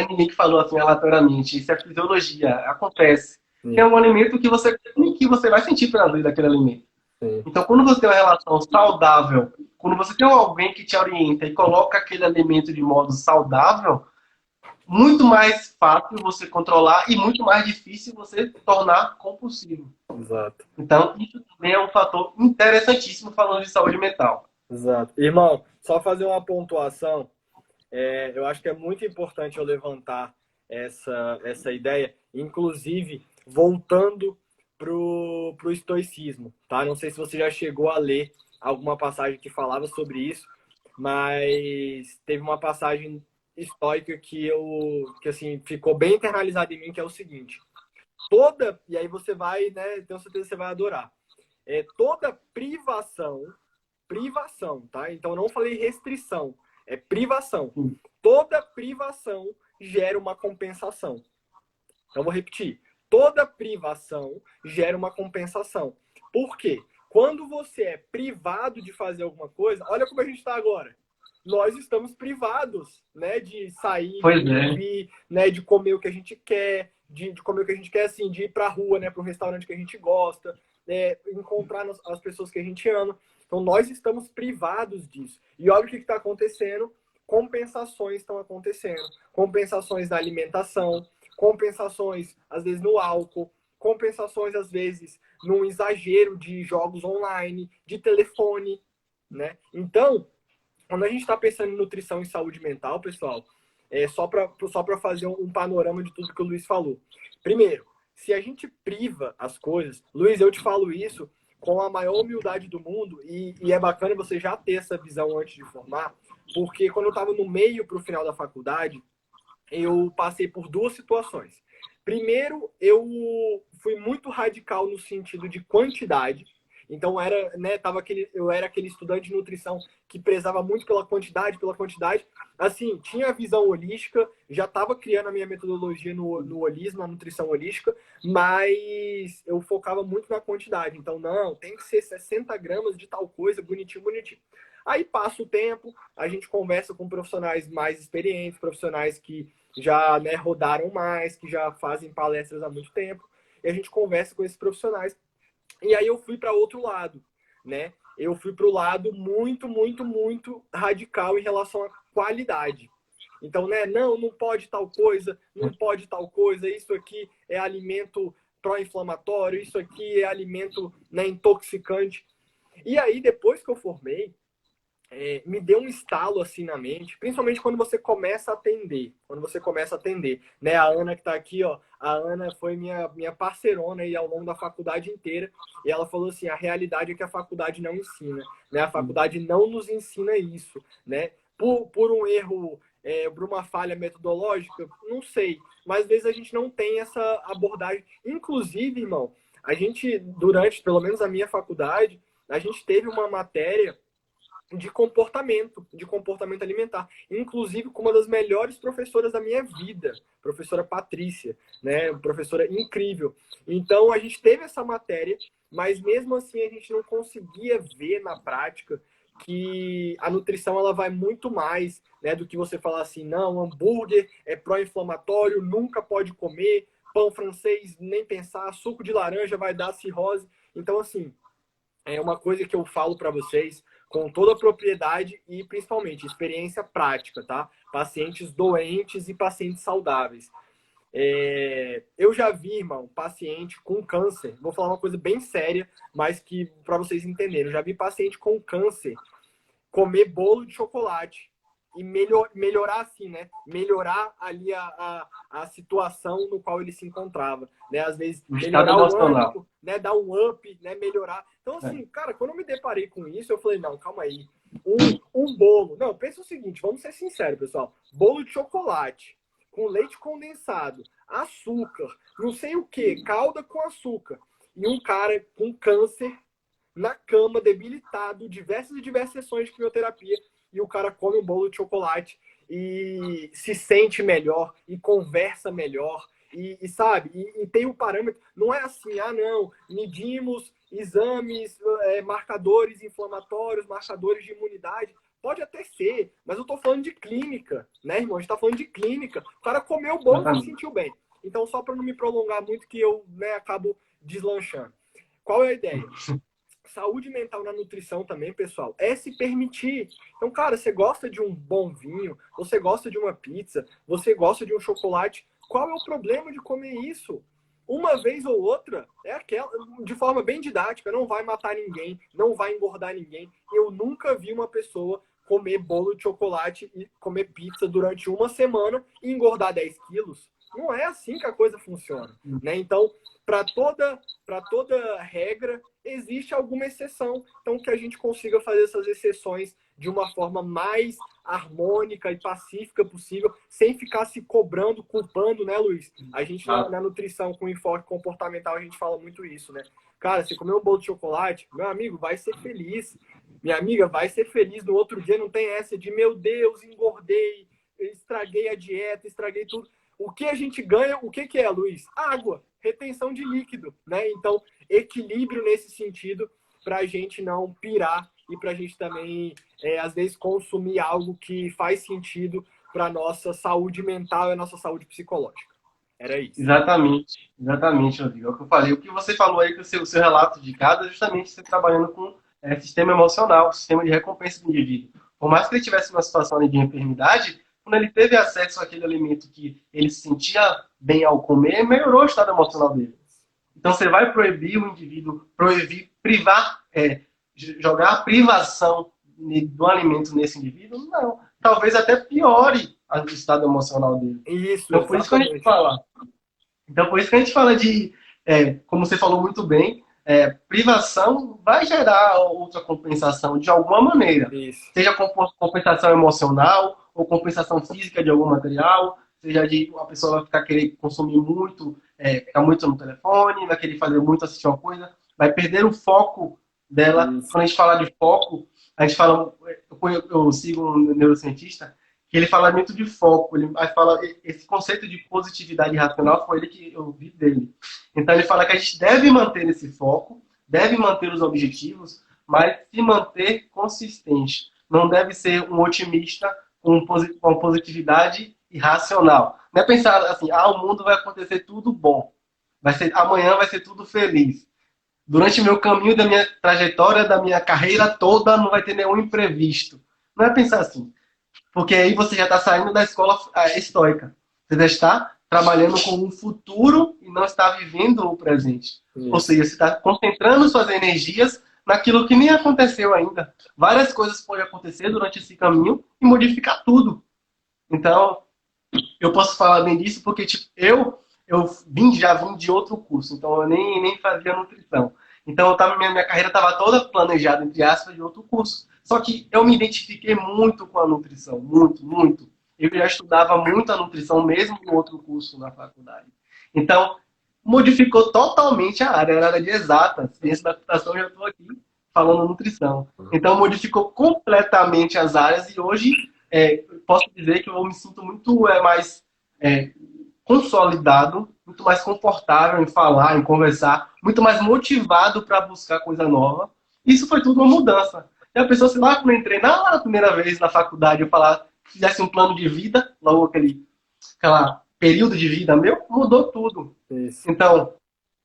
ninguém que falou assim aleatoriamente, isso é fisiologia, acontece. Tem Sim, algum alimento que você come que você vai sentir prazer daquele alimento. sim. Então, quando você tem uma relação saudável, quando você tem alguém que te orienta e coloca aquele alimento de modo saudável, muito mais fácil você controlar e muito mais difícil você tornar compulsivo. Exato. Então, isso também é um fator interessantíssimo falando de saúde mental. Exato. Irmão, só fazer uma pontuação. Eu acho que é muito importante eu levantar essa ideia, inclusive voltando pro estoicismo, tá? Não sei se você já chegou a ler alguma passagem que falava sobre isso, mas teve uma passagem estoica que assim ficou bem internalizada em mim, que é o seguinte: e aí você vai, né? Tenho certeza que você vai adorar. Toda privação, tá? Então não falei restrição, é privação. Toda privação gera uma compensação. Então vou repetir. Toda privação gera uma compensação. Por quê? Quando você é privado de fazer alguma coisa, olha como a gente está agora. Nós estamos privados, né, de sair, Pois de é. ir, né, de comer o que a gente quer, de comer o que a gente quer, assim, de ir para a rua, né, para o restaurante que a gente gosta, encontrar as pessoas que a gente ama. Então, nós estamos privados disso. E olha o que está acontecendo. Compensações estão acontecendo. Compensações na alimentação, compensações, às vezes, no álcool, compensações, às vezes, num exagero de jogos online, de telefone, né? Então, quando a gente está pensando em nutrição e saúde mental, pessoal, só para fazer um panorama de tudo que o Luiz falou. Primeiro, se a gente priva as coisas, Luiz, eu te falo isso com a maior humildade do mundo, e é bacana você já ter essa visão antes de formar, porque quando eu estava no meio para o final da faculdade, eu passei por duas situações. Primeiro, eu fui muito radical no sentido de quantidade. Então, eu era aquele estudante de nutrição que prezava muito pela quantidade, pela quantidade. Assim, tinha a visão holística, já estava criando a minha metodologia no holismo, na nutrição holística, mas eu focava muito na quantidade. Então, não, tem que ser 60 gramas de tal coisa, bonitinho, bonitinho. Aí passa o tempo, a gente conversa com profissionais mais experientes, profissionais que já, né, rodaram mais, que já fazem palestras há muito tempo, e a gente conversa com esses profissionais. E aí eu fui para outro lado, né? Eu fui para o lado muito, muito, muito radical em relação à qualidade. Então, né, não pode tal coisa, não pode tal coisa, isso aqui é alimento pró-inflamatório, isso aqui é alimento, né, intoxicante. E aí, depois que eu formei, me deu um estalo assim na mente, principalmente quando você começa a atender. Quando você começa a atender, né? A Ana que está aqui, ó, a Ana foi minha parceirona aí ao longo da faculdade inteira, e ela falou assim: a realidade é que a faculdade não ensina, né? A faculdade não nos ensina isso, né? Por um erro, por uma falha metodológica, não sei, mas às vezes a gente não tem essa abordagem. Inclusive, irmão, a gente, durante, pelo menos a minha faculdade, a gente teve uma matéria de comportamento alimentar. Inclusive com uma das melhores professoras da minha vida, professora Patrícia, né? Professora incrível. Então a gente teve essa matéria, mas mesmo assim a gente não conseguia ver na prática que a nutrição ela vai muito mais, né, do que você falar assim: não, hambúrguer é pró-inflamatório, nunca pode comer, pão francês nem pensar, suco de laranja vai dar cirrose. Então assim, é uma coisa que eu falo para vocês com toda a propriedade e principalmente experiência prática, tá? Pacientes doentes e pacientes saudáveis. Eu já vi, irmão, paciente com câncer. Vou falar uma coisa bem séria, mas que para vocês entenderem. Eu já vi paciente com câncer comer bolo de chocolate e melhorar assim, né? Melhorar ali a situação no qual ele se encontrava, né? Às vezes O estado melhorar o emocional. ânimo, né? Dar um up, né? Melhorar. Então assim, cara, quando eu me deparei com isso, eu falei: não, calma aí. Um bolo. Não, pensa o seguinte, vamos ser sinceros, pessoal. Bolo de chocolate com leite condensado, açúcar, não sei o que, calda com açúcar. e um cara com câncer na cama, debilitado, diversas e diversas sessões de quimioterapia, e o cara come um bolo de chocolate e se sente melhor, e conversa melhor, e sabe, e tem o parâmetro, não é assim, ah não, medimos exames, marcadores inflamatórios, marcadores de imunidade, pode até ser, mas eu tô falando de clínica, né, irmão? A gente tá falando de clínica. O cara comeu o bolo e se sentiu bem. Então, só para não me prolongar muito, que eu, né, acabo deslanchando. Qual é a ideia? Saúde mental na nutrição também, pessoal, é se permitir. Então, cara, você gosta de um bom vinho, você gosta de uma pizza, você gosta de um chocolate, qual é o problema de comer isso? Uma vez ou outra, é aquela, de forma bem didática, não vai matar ninguém, não vai engordar ninguém. Eu nunca vi uma pessoa comer bolo de chocolate e comer pizza durante uma semana e engordar 10 quilos. Não é assim que a coisa funciona, né? Então, para toda regra, existe alguma exceção. Então, que a gente consiga fazer essas exceções de uma forma mais harmônica e pacífica possível, sem ficar se cobrando, culpando, né, Luiz? A gente, na nutrição com enfoque comportamental, a gente fala muito isso, né? Cara, você comeu um bolo de chocolate, meu amigo, vai ser feliz. Minha amiga vai ser feliz. No outro dia não tem essa de, meu Deus, engordei, estraguei a dieta, estraguei tudo. O que a gente ganha, o que é, Luiz? Água, retenção de líquido, né? Então, equilíbrio nesse sentido para a gente não pirar e para a gente também, às vezes, consumir algo que faz sentido para a nossa saúde mental e a nossa saúde psicológica. Era isso. Exatamente, Rodrigo. É o que eu falei. O que você falou aí, que o seu relato de casa, é justamente você trabalhando com sistema emocional, sistema de recompensa do indivíduo. Por mais que ele tivesse uma situação de enfermidade, quando ele teve acesso àquele alimento que ele se sentia bem ao comer, melhorou o estado emocional dele. Então você vai proibir o indivíduo, privar, jogar a privação do alimento nesse indivíduo? Não. Talvez até piore o estado emocional dele. Isso, então, por isso que a gente fala. Então, por isso que a gente fala de, como você falou muito bem, privação vai gerar outra compensação de alguma maneira. Isso. Seja compensação emocional ou compensação física de algum material, seja de uma pessoa vai ficar querer consumir muito, ficar muito no telefone, vai querer fazer muito, assistir uma coisa, vai perder o foco dela. Isso. Quando a gente fala de foco, a gente fala, eu sigo um neurocientista, que ele fala muito de foco, ele fala, esse conceito de positividade racional foi ele que eu vi dele. Então ele fala que a gente deve manter esse foco, deve manter os objetivos, mas se manter consistente. Não deve ser um otimista com positividade irracional. Não é pensar assim, o mundo vai acontecer tudo bom, amanhã vai ser tudo feliz. Durante o meu caminho, da minha trajetória, da minha carreira toda, não vai ter nenhum imprevisto. Não é pensar assim. Porque aí você já está saindo da escola estoica. Você já está trabalhando com um futuro e não está vivendo o presente. Isso. Ou seja, você está concentrando suas energias naquilo que nem aconteceu ainda. Várias coisas podem acontecer durante esse caminho e modificar tudo. Então, eu posso falar bem disso porque tipo, eu já vim de outro curso. Então, eu nem fazia nutrição. Então, minha carreira estava toda planejada, entre aspas, de outro curso. Só que eu me identifiquei muito com a nutrição, muito, muito. Eu já estudava muito a nutrição, mesmo no outro curso na faculdade. Então, modificou totalmente a área. Era área de exatas, ciência da computação, já estou aqui falando nutrição. Então, modificou completamente as áreas e hoje posso dizer que eu me sinto muito mais consolidado, muito mais confortável em falar, em conversar, muito mais motivado para buscar coisa nova. Isso foi tudo uma mudança. E a pessoa, sei lá, quando eu entrei na primeira vez na faculdade, eu falar, fizesse um plano de vida, logo aquela período de vida meu, mudou tudo. Isso. Então,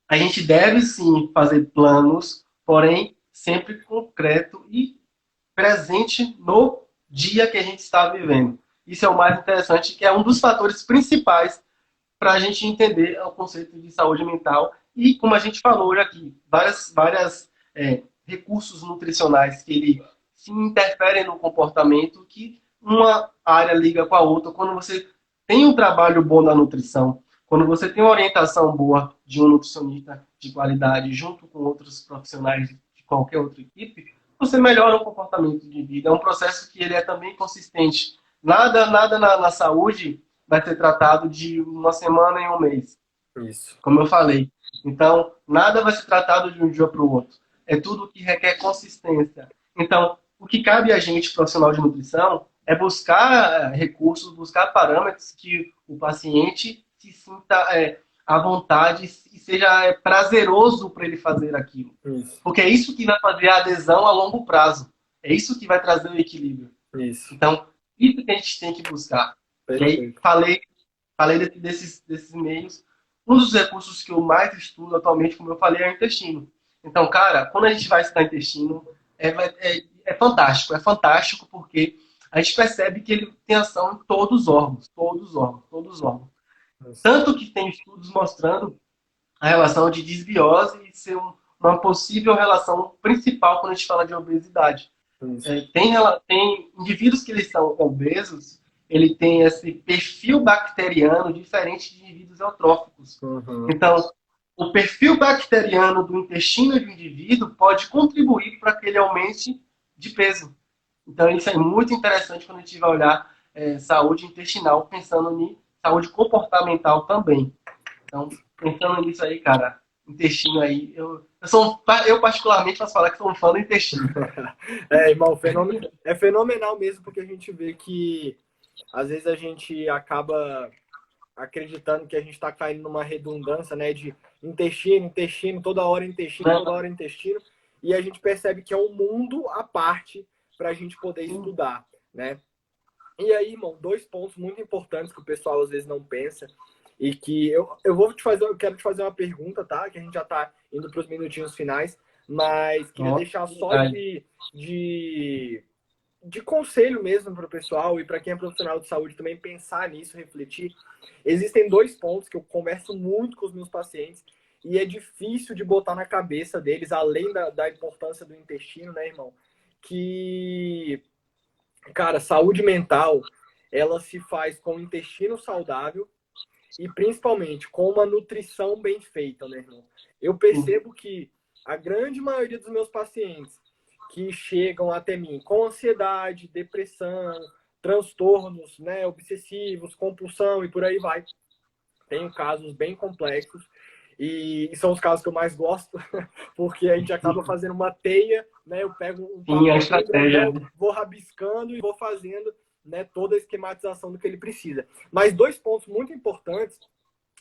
a gente deve sim fazer planos, porém, sempre concreto e presente no dia que a gente está vivendo. Isso é o mais interessante, que é um dos fatores principais para a gente entender o conceito de saúde mental. E, como a gente falou hoje aqui, várias recursos nutricionais que ele se interferem no comportamento, que uma área liga com a outra. Quando você tem um trabalho bom na nutrição, quando você tem uma orientação boa de um nutricionista de qualidade, junto com outros profissionais de qualquer outra equipe, você melhora o comportamento de vida. É um processo que ele é também consistente. Nada na saúde vai ser tratado de uma semana em um mês. Isso. Como eu falei, Então, nada vai ser tratado de um dia para o outro. É tudo que requer consistência. Então, o que cabe a gente, profissional de nutrição, é buscar recursos, buscar parâmetros que o paciente se sinta à vontade e seja prazeroso para ele fazer aquilo. Isso, Porque é isso que vai fazer a adesão a longo prazo. É isso que vai trazer o equilíbrio. isso. Então, isso que a gente tem que buscar. E aí, Perfeito. falei desses meios. Um dos recursos que eu mais estudo atualmente, como eu falei, é o intestino. Então, cara, quando a gente vai estudar intestino, é fantástico. É fantástico porque a gente percebe que ele tem ação em todos os órgãos. Todos os órgãos, todos os órgãos. Isso, Tanto que tem estudos mostrando a relação de desbiose e ser uma possível relação principal quando a gente fala de obesidade. isso. Tem indivíduos que eles são obesos, ele tem esse perfil bacteriano diferente de indivíduos eutróficos. Uhum. Então, o perfil bacteriano do intestino de um indivíduo pode contribuir para que ele aumente de peso. Então, isso é muito interessante quando a gente vai olhar saúde intestinal, pensando em saúde comportamental também. Então, pensando nisso aí, cara, intestino aí, eu particularmente posso falar que sou um fã do intestino. Irmão, é fenomenal mesmo, porque a gente vê que às vezes a gente acaba acreditando que a gente está caindo numa redundância, né, de intestino, intestino, toda hora intestino, e a gente percebe que é um mundo à parte para a gente poder estudar, né? E aí, irmão, dois pontos muito importantes que o pessoal às vezes não pensa e que eu quero te fazer uma pergunta, tá? Que a gente já está indo para os minutinhos finais, mas queria deixar só de, de conselho mesmo para o pessoal e para quem é profissional de saúde também pensar nisso, refletir. Existem dois pontos que eu converso muito com os meus pacientes e é difícil de botar na cabeça deles, além da importância do intestino, né, irmão? Que, cara, saúde mental, ela se faz com o intestino saudável e principalmente com uma nutrição bem feita, né, irmão? Eu percebo que a grande maioria dos meus pacientes que chegam até mim com ansiedade, depressão, transtornos, né, obsessivos, compulsão e por aí vai. Tenho casos bem complexos e são os casos que eu mais gosto, porque a gente acaba fazendo uma teia, né? Eu pego um Sim, a papel bem estratégia. grandão, vou rabiscando e vou fazendo, né, toda a esquematização do que ele precisa. Mas dois pontos muito importantes,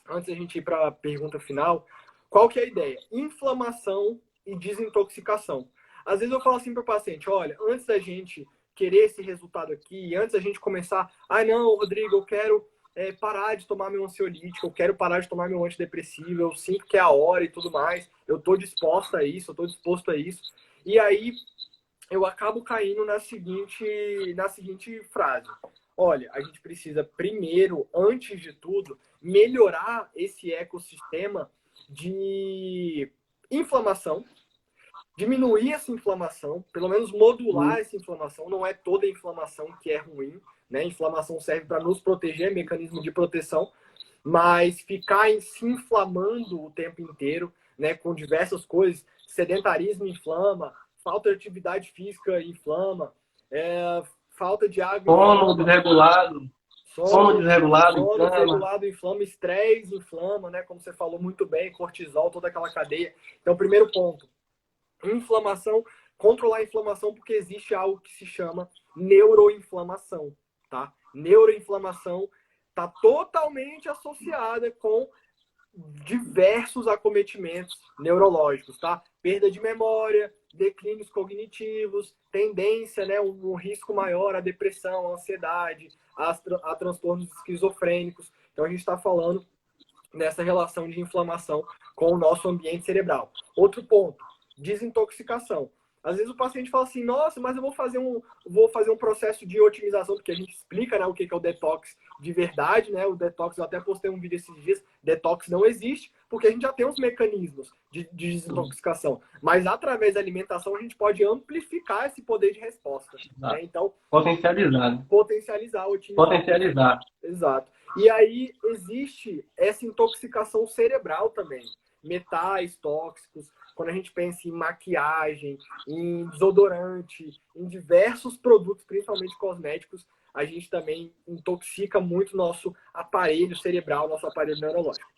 antes da gente ir para a pergunta final, qual que é a ideia? Inflamação e desintoxicação. Às vezes eu falo assim para o paciente, olha, antes da gente querer esse resultado aqui, antes da gente começar, não, Rodrigo, eu quero parar de tomar meu ansiolítico, eu quero parar de tomar meu antidepressivo, eu sinto que é a hora e tudo mais, eu estou disposto a isso, eu estou disposto a isso. E aí eu acabo caindo na seguinte frase. Olha, a gente precisa primeiro, antes de tudo, melhorar esse ecossistema de inflamação, diminuir essa inflamação, pelo menos modular essa inflamação. Não é toda inflamação que é ruim, né? Inflamação serve para nos proteger, é mecanismo de proteção, mas ficar se inflamando o tempo inteiro, né, com diversas coisas, sedentarismo inflama, falta de atividade física inflama, falta de água Sono inflama, desregulado. Sono desregulado, sono inflama. desregulado inflama, estresse inflama, né, como você falou muito bem, cortisol, toda aquela cadeia. Então, primeiro ponto, inflamação, controlar a inflamação, porque existe algo que se chama neuroinflamação, tá? Neuroinflamação está totalmente associada com diversos acometimentos neurológicos, tá? Perda de memória, declínios cognitivos, tendência, né, um risco maior à depressão, à ansiedade, a transtornos esquizofrênicos. Então a gente está falando nessa relação de inflamação com o nosso ambiente cerebral. Outro ponto, desintoxicação. Às vezes o paciente fala assim, nossa, mas eu vou fazer um processo de otimização, porque a gente explica, né, o que é o detox de verdade, né? O detox, eu até postei um vídeo esses dias, detox não existe, porque a gente já tem os mecanismos de desintoxicação. Mas através da alimentação a gente pode amplificar esse poder de resposta, né? Então, Potencializado. potencializar, otimizar. Potencializar. Exato. E aí existe essa intoxicação cerebral também. Metais tóxicos, quando a gente pensa em maquiagem, em desodorante, em diversos produtos, principalmente cosméticos, a gente também intoxica muito nosso aparelho cerebral, nosso aparelho neurológico.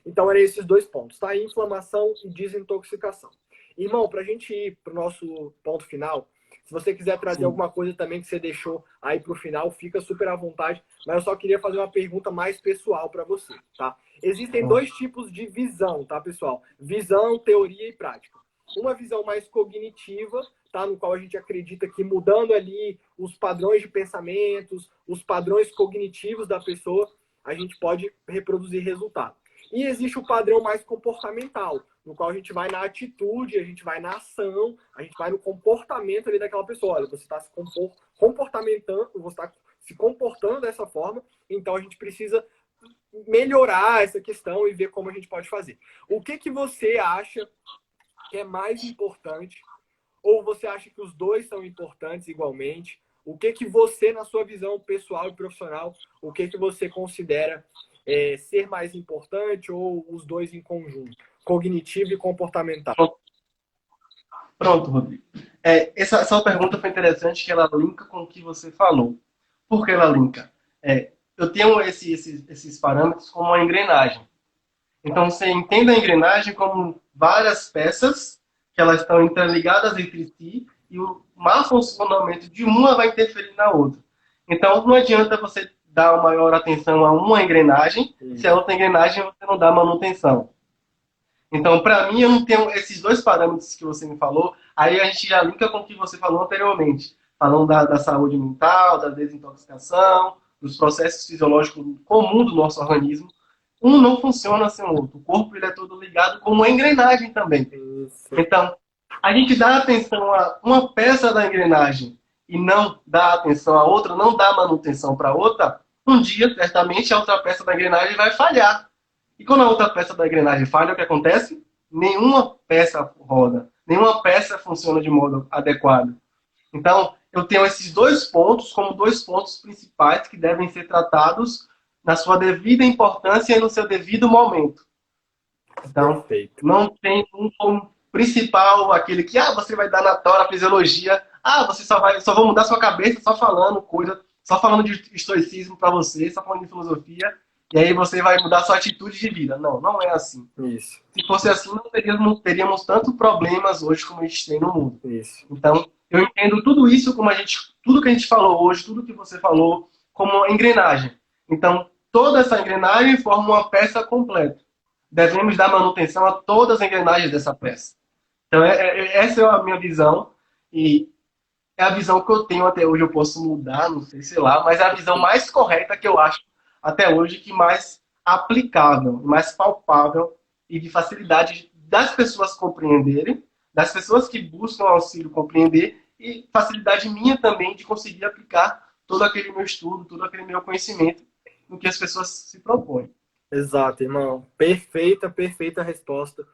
Então, eram esses dois pontos, tá? Inflamação e desintoxicação. Irmão, para a gente ir para o nosso ponto final, se você quiser trazer Sim. alguma coisa também que você deixou aí para o final, fica super à vontade. Mas eu só queria fazer uma pergunta mais pessoal para você, tá? Existem dois tipos de visão, tá, pessoal? Visão, teoria e prática. Uma visão mais cognitiva, tá? No qual a gente acredita que mudando ali os padrões de pensamentos, os padrões cognitivos da pessoa, a gente pode reproduzir resultado. E existe o padrão mais comportamental, no qual a gente vai na atitude, a gente vai na ação, a gente vai no comportamento ali daquela pessoa. Olha, você está se comportamentando, você está se comportando dessa forma, então a gente precisa melhorar essa questão e ver como a gente pode fazer. O que você acha que é mais importante? Ou você acha que os dois são importantes igualmente? O que você, na sua visão pessoal e profissional, o que você considera ser mais importante ou os dois em conjunto? Cognitivo e comportamental. Pronto, Rodrigo. Essa pergunta foi interessante, que ela linka com o que você falou. Por que ela linka? Eu tenho esses parâmetros como uma engrenagem. Então, você entende a engrenagem como várias peças que elas estão interligadas entre si e o mau funcionamento de uma vai interferir na outra. Então, não adianta você dar maior atenção a uma engrenagem se a outra engrenagem você não dá manutenção. Então, para mim, eu não tenho esses dois parâmetros que você me falou. Aí a gente já linka com o que você falou anteriormente. Falando da saúde mental, da desintoxicação, dos processos fisiológicos comuns do nosso organismo. Um não funciona sem o outro. O corpo ele é todo ligado como uma engrenagem também. Isso. Então, a gente dá atenção a uma peça da engrenagem e não dá atenção a outra, não dá manutenção para outra, um dia, certamente, a outra peça da engrenagem vai falhar. E quando a outra peça da engrenagem falha, o que acontece? Nenhuma peça roda, nenhuma peça funciona de modo adequado. Então, eu tenho esses dois pontos como dois pontos principais que devem ser tratados na sua devida importância e no seu devido momento. Então, Perfeito. não tem um como principal, aquele que você vai dar na tora, fisiologia, você só vou mudar sua cabeça só falando coisa, só falando de estoicismo para você, só falando de filosofia, e aí você vai mudar sua atitude de vida. Não, não é assim. Isso. Se fosse assim, não teríamos tantos problemas hoje como a gente tem no mundo. Isso. Então, eu entendo tudo isso como tudo que a gente falou hoje, tudo que você falou, como uma engrenagem. Então, toda essa engrenagem forma uma peça completa. Devemos dar manutenção a todas as engrenagens dessa peça. Então, essa é a minha visão. E é a visão que eu tenho até hoje. Eu posso mudar, não sei lá, mas é a visão mais correta que eu acho até hoje, que mais aplicável, mais palpável e de facilidade das pessoas compreenderem, das pessoas que buscam auxílio compreender, e facilidade minha também de conseguir aplicar todo aquele meu estudo, todo aquele meu conhecimento no que as pessoas se propõem. Exato, irmão. Perfeita, perfeita resposta.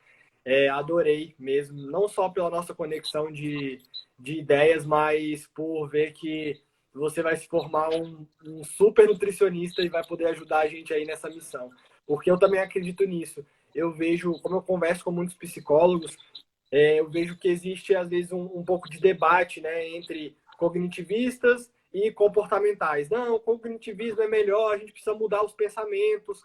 Adorei mesmo, não só pela nossa conexão de ideias, mas por ver que você vai se formar um super nutricionista e vai poder ajudar a gente aí nessa missão. Porque eu também acredito nisso. Eu vejo, como eu converso com muitos psicólogos, eu vejo que existe, às vezes, um pouco de debate, né, entre cognitivistas e comportamentais. Não, o cognitivismo é melhor, a gente precisa mudar os pensamentos.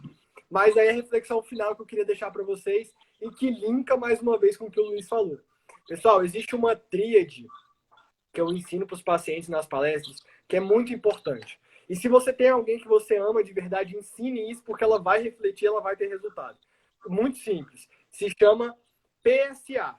Mas aí a reflexão final que eu queria deixar para vocês e que linka mais uma vez com o que o Luiz falou. Pessoal, existe uma tríade que eu ensino para os pacientes nas palestras que é muito importante. E se você tem alguém que você ama de verdade, ensine isso, porque ela vai refletir, ela vai ter resultado. Muito simples. Se chama PSA.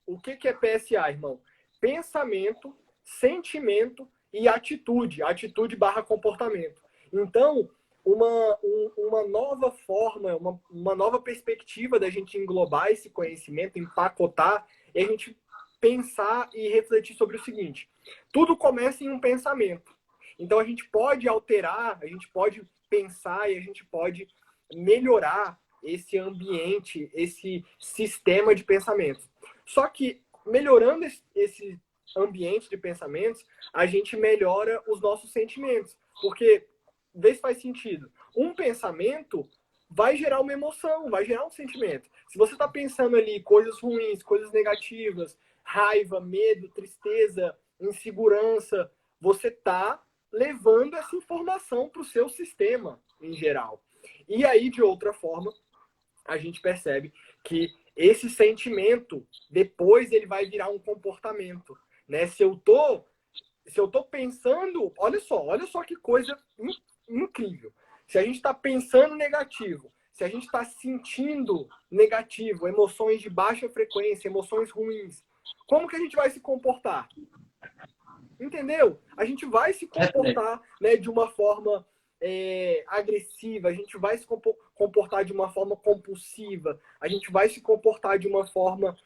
O que é PSA, irmão? Pensamento, sentimento e atitude. Atitude barra comportamento. Então, uma nova forma, uma nova perspectiva da gente englobar esse conhecimento, empacotar, e a gente pensar e refletir sobre o seguinte: tudo começa em um pensamento. Então a gente pode alterar, a gente pode pensar e a gente pode melhorar esse ambiente, esse sistema de pensamentos. Só que melhorando esse ambiente de pensamentos, a gente melhora os nossos sentimentos. Porque, vê se faz sentido, um pensamento vai gerar uma emoção, vai gerar um sentimento. Se você está pensando ali coisas ruins, coisas negativas, raiva, medo, tristeza, insegurança, você está levando essa informação para o seu sistema em geral. E aí, de outra forma, a gente percebe que esse sentimento, depois ele vai virar um comportamento, né? Se eu tô pensando, olha só que coisa incrível. Se a gente está pensando negativo, se a gente está sentindo negativo, emoções de baixa frequência, emoções ruins, como que a gente vai se comportar? Entendeu? A gente vai se comportar, né, de uma forma agressiva, a gente vai se comportar de uma forma compulsiva, a gente vai se comportar de uma forma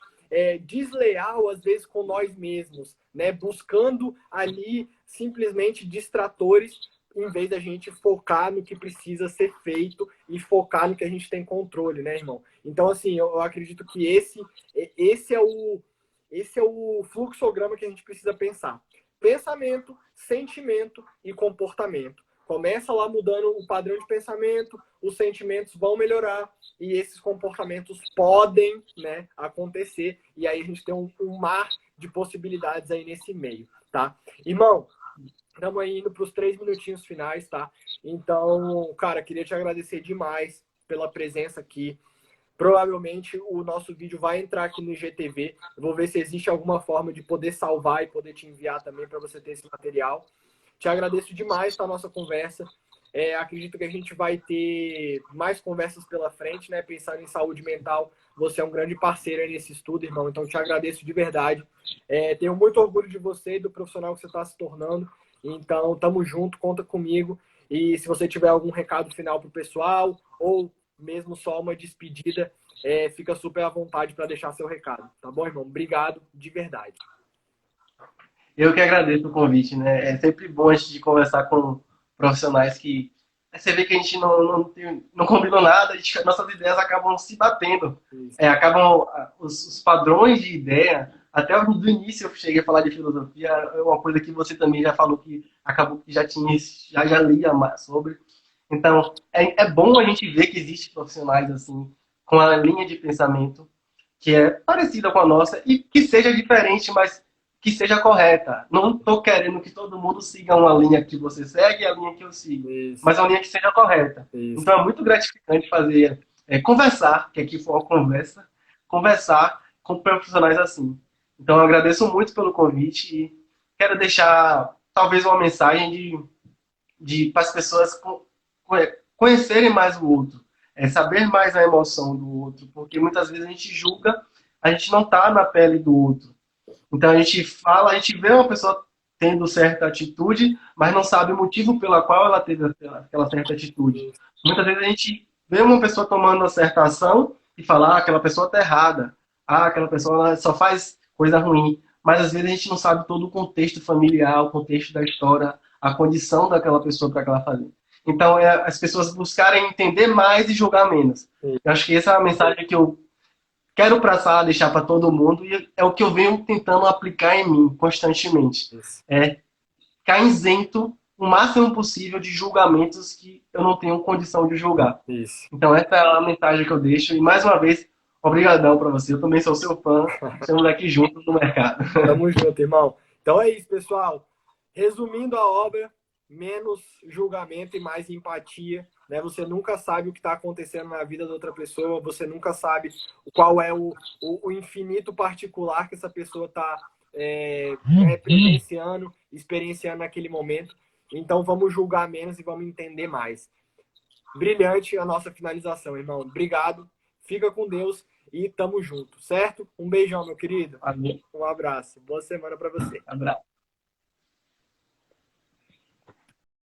desleal, às vezes, com nós mesmos, né? Buscando ali simplesmente distratores, em vez da gente focar no que precisa ser feito e focar no que a gente tem controle, né, irmão? Então, assim, eu acredito que esse é o fluxograma que a gente precisa pensar. Pensamento, sentimento e comportamento. Começa lá mudando o padrão de pensamento, os sentimentos vão melhorar e esses comportamentos podem, né, acontecer. E aí a gente tem um mar de possibilidades aí nesse meio, tá? Irmão, estamos aí indo para os 3 minutinhos finais, tá? Então, cara, queria te agradecer demais pela presença aqui. Provavelmente o nosso vídeo vai entrar aqui no IGTV. Eu vou ver se existe alguma forma de poder salvar e poder te enviar também para você ter esse material. Te agradeço demais pela nossa conversa. Acredito que a gente vai ter mais conversas pela frente, né? Pensando em saúde mental, você é um grande parceiro aí nesse estudo, irmão. Então, te agradeço de verdade. Tenho muito orgulho de você e do profissional que você está se tornando. Então, tamo junto, conta comigo. E se você tiver algum recado final pro pessoal ou mesmo só uma despedida, fica super à vontade para deixar seu recado. Tá bom, irmão? Obrigado de verdade. Eu que agradeço o convite, né? É sempre bom a gente conversar com profissionais que você vê que a gente não combinou nada, nossas ideias acabam se batendo. Acabam os padrões de ideia. Até do início eu cheguei a falar de filosofia, é uma coisa que você também já falou que acabou que já lia mais sobre. Então, é bom a gente ver que existem profissionais assim, com a linha de pensamento que é parecida com a nossa e que seja diferente, mas que seja correta. Não estou querendo que todo mundo siga uma linha que você segue e a linha que eu sigo, mas a linha que seja correta. Isso. Então é muito gratificante fazer, conversar, que aqui foi uma conversar com profissionais assim. Então eu agradeço muito pelo convite e quero deixar talvez uma mensagem para as pessoas conhecerem mais o outro, saber mais a emoção do outro, porque muitas vezes a gente julga, a gente não está na pele do outro. Então a gente vê uma pessoa tendo certa atitude, mas não sabe o motivo pela qual ela teve aquela certa atitude. Muitas vezes a gente vê uma pessoa tomando uma certa ação e fala, aquela pessoa está errada, aquela pessoa só faz coisa ruim. Mas às vezes a gente não sabe todo o contexto familiar, o contexto da história, a condição daquela pessoa para aquela fazer. Então as pessoas buscarem entender mais e julgar menos. Eu acho que essa é a mensagem que eu quero deixar para todo mundo e é o que eu venho tentando aplicar em mim constantemente. Ficar isento o máximo possível de julgamentos que eu não tenho condição de julgar. Isso. Então essa é a mensagem que eu deixo e mais uma vez, obrigadão para você. Eu também sou seu fã. Estamos aqui juntos no mercado. Tamo junto, irmão. Então é isso, pessoal. Resumindo a obra, menos julgamento e mais empatia. Né? Você nunca sabe o que está acontecendo na vida da outra pessoa, você nunca sabe qual é o infinito particular que essa pessoa está experienciando naquele momento. Então vamos julgar menos e vamos entender mais. Brilhante a nossa finalização, irmão. Obrigado, fica com Deus e tamo junto, certo? Um beijão, meu querido. Amém. Um abraço. Boa semana para você. Abraço.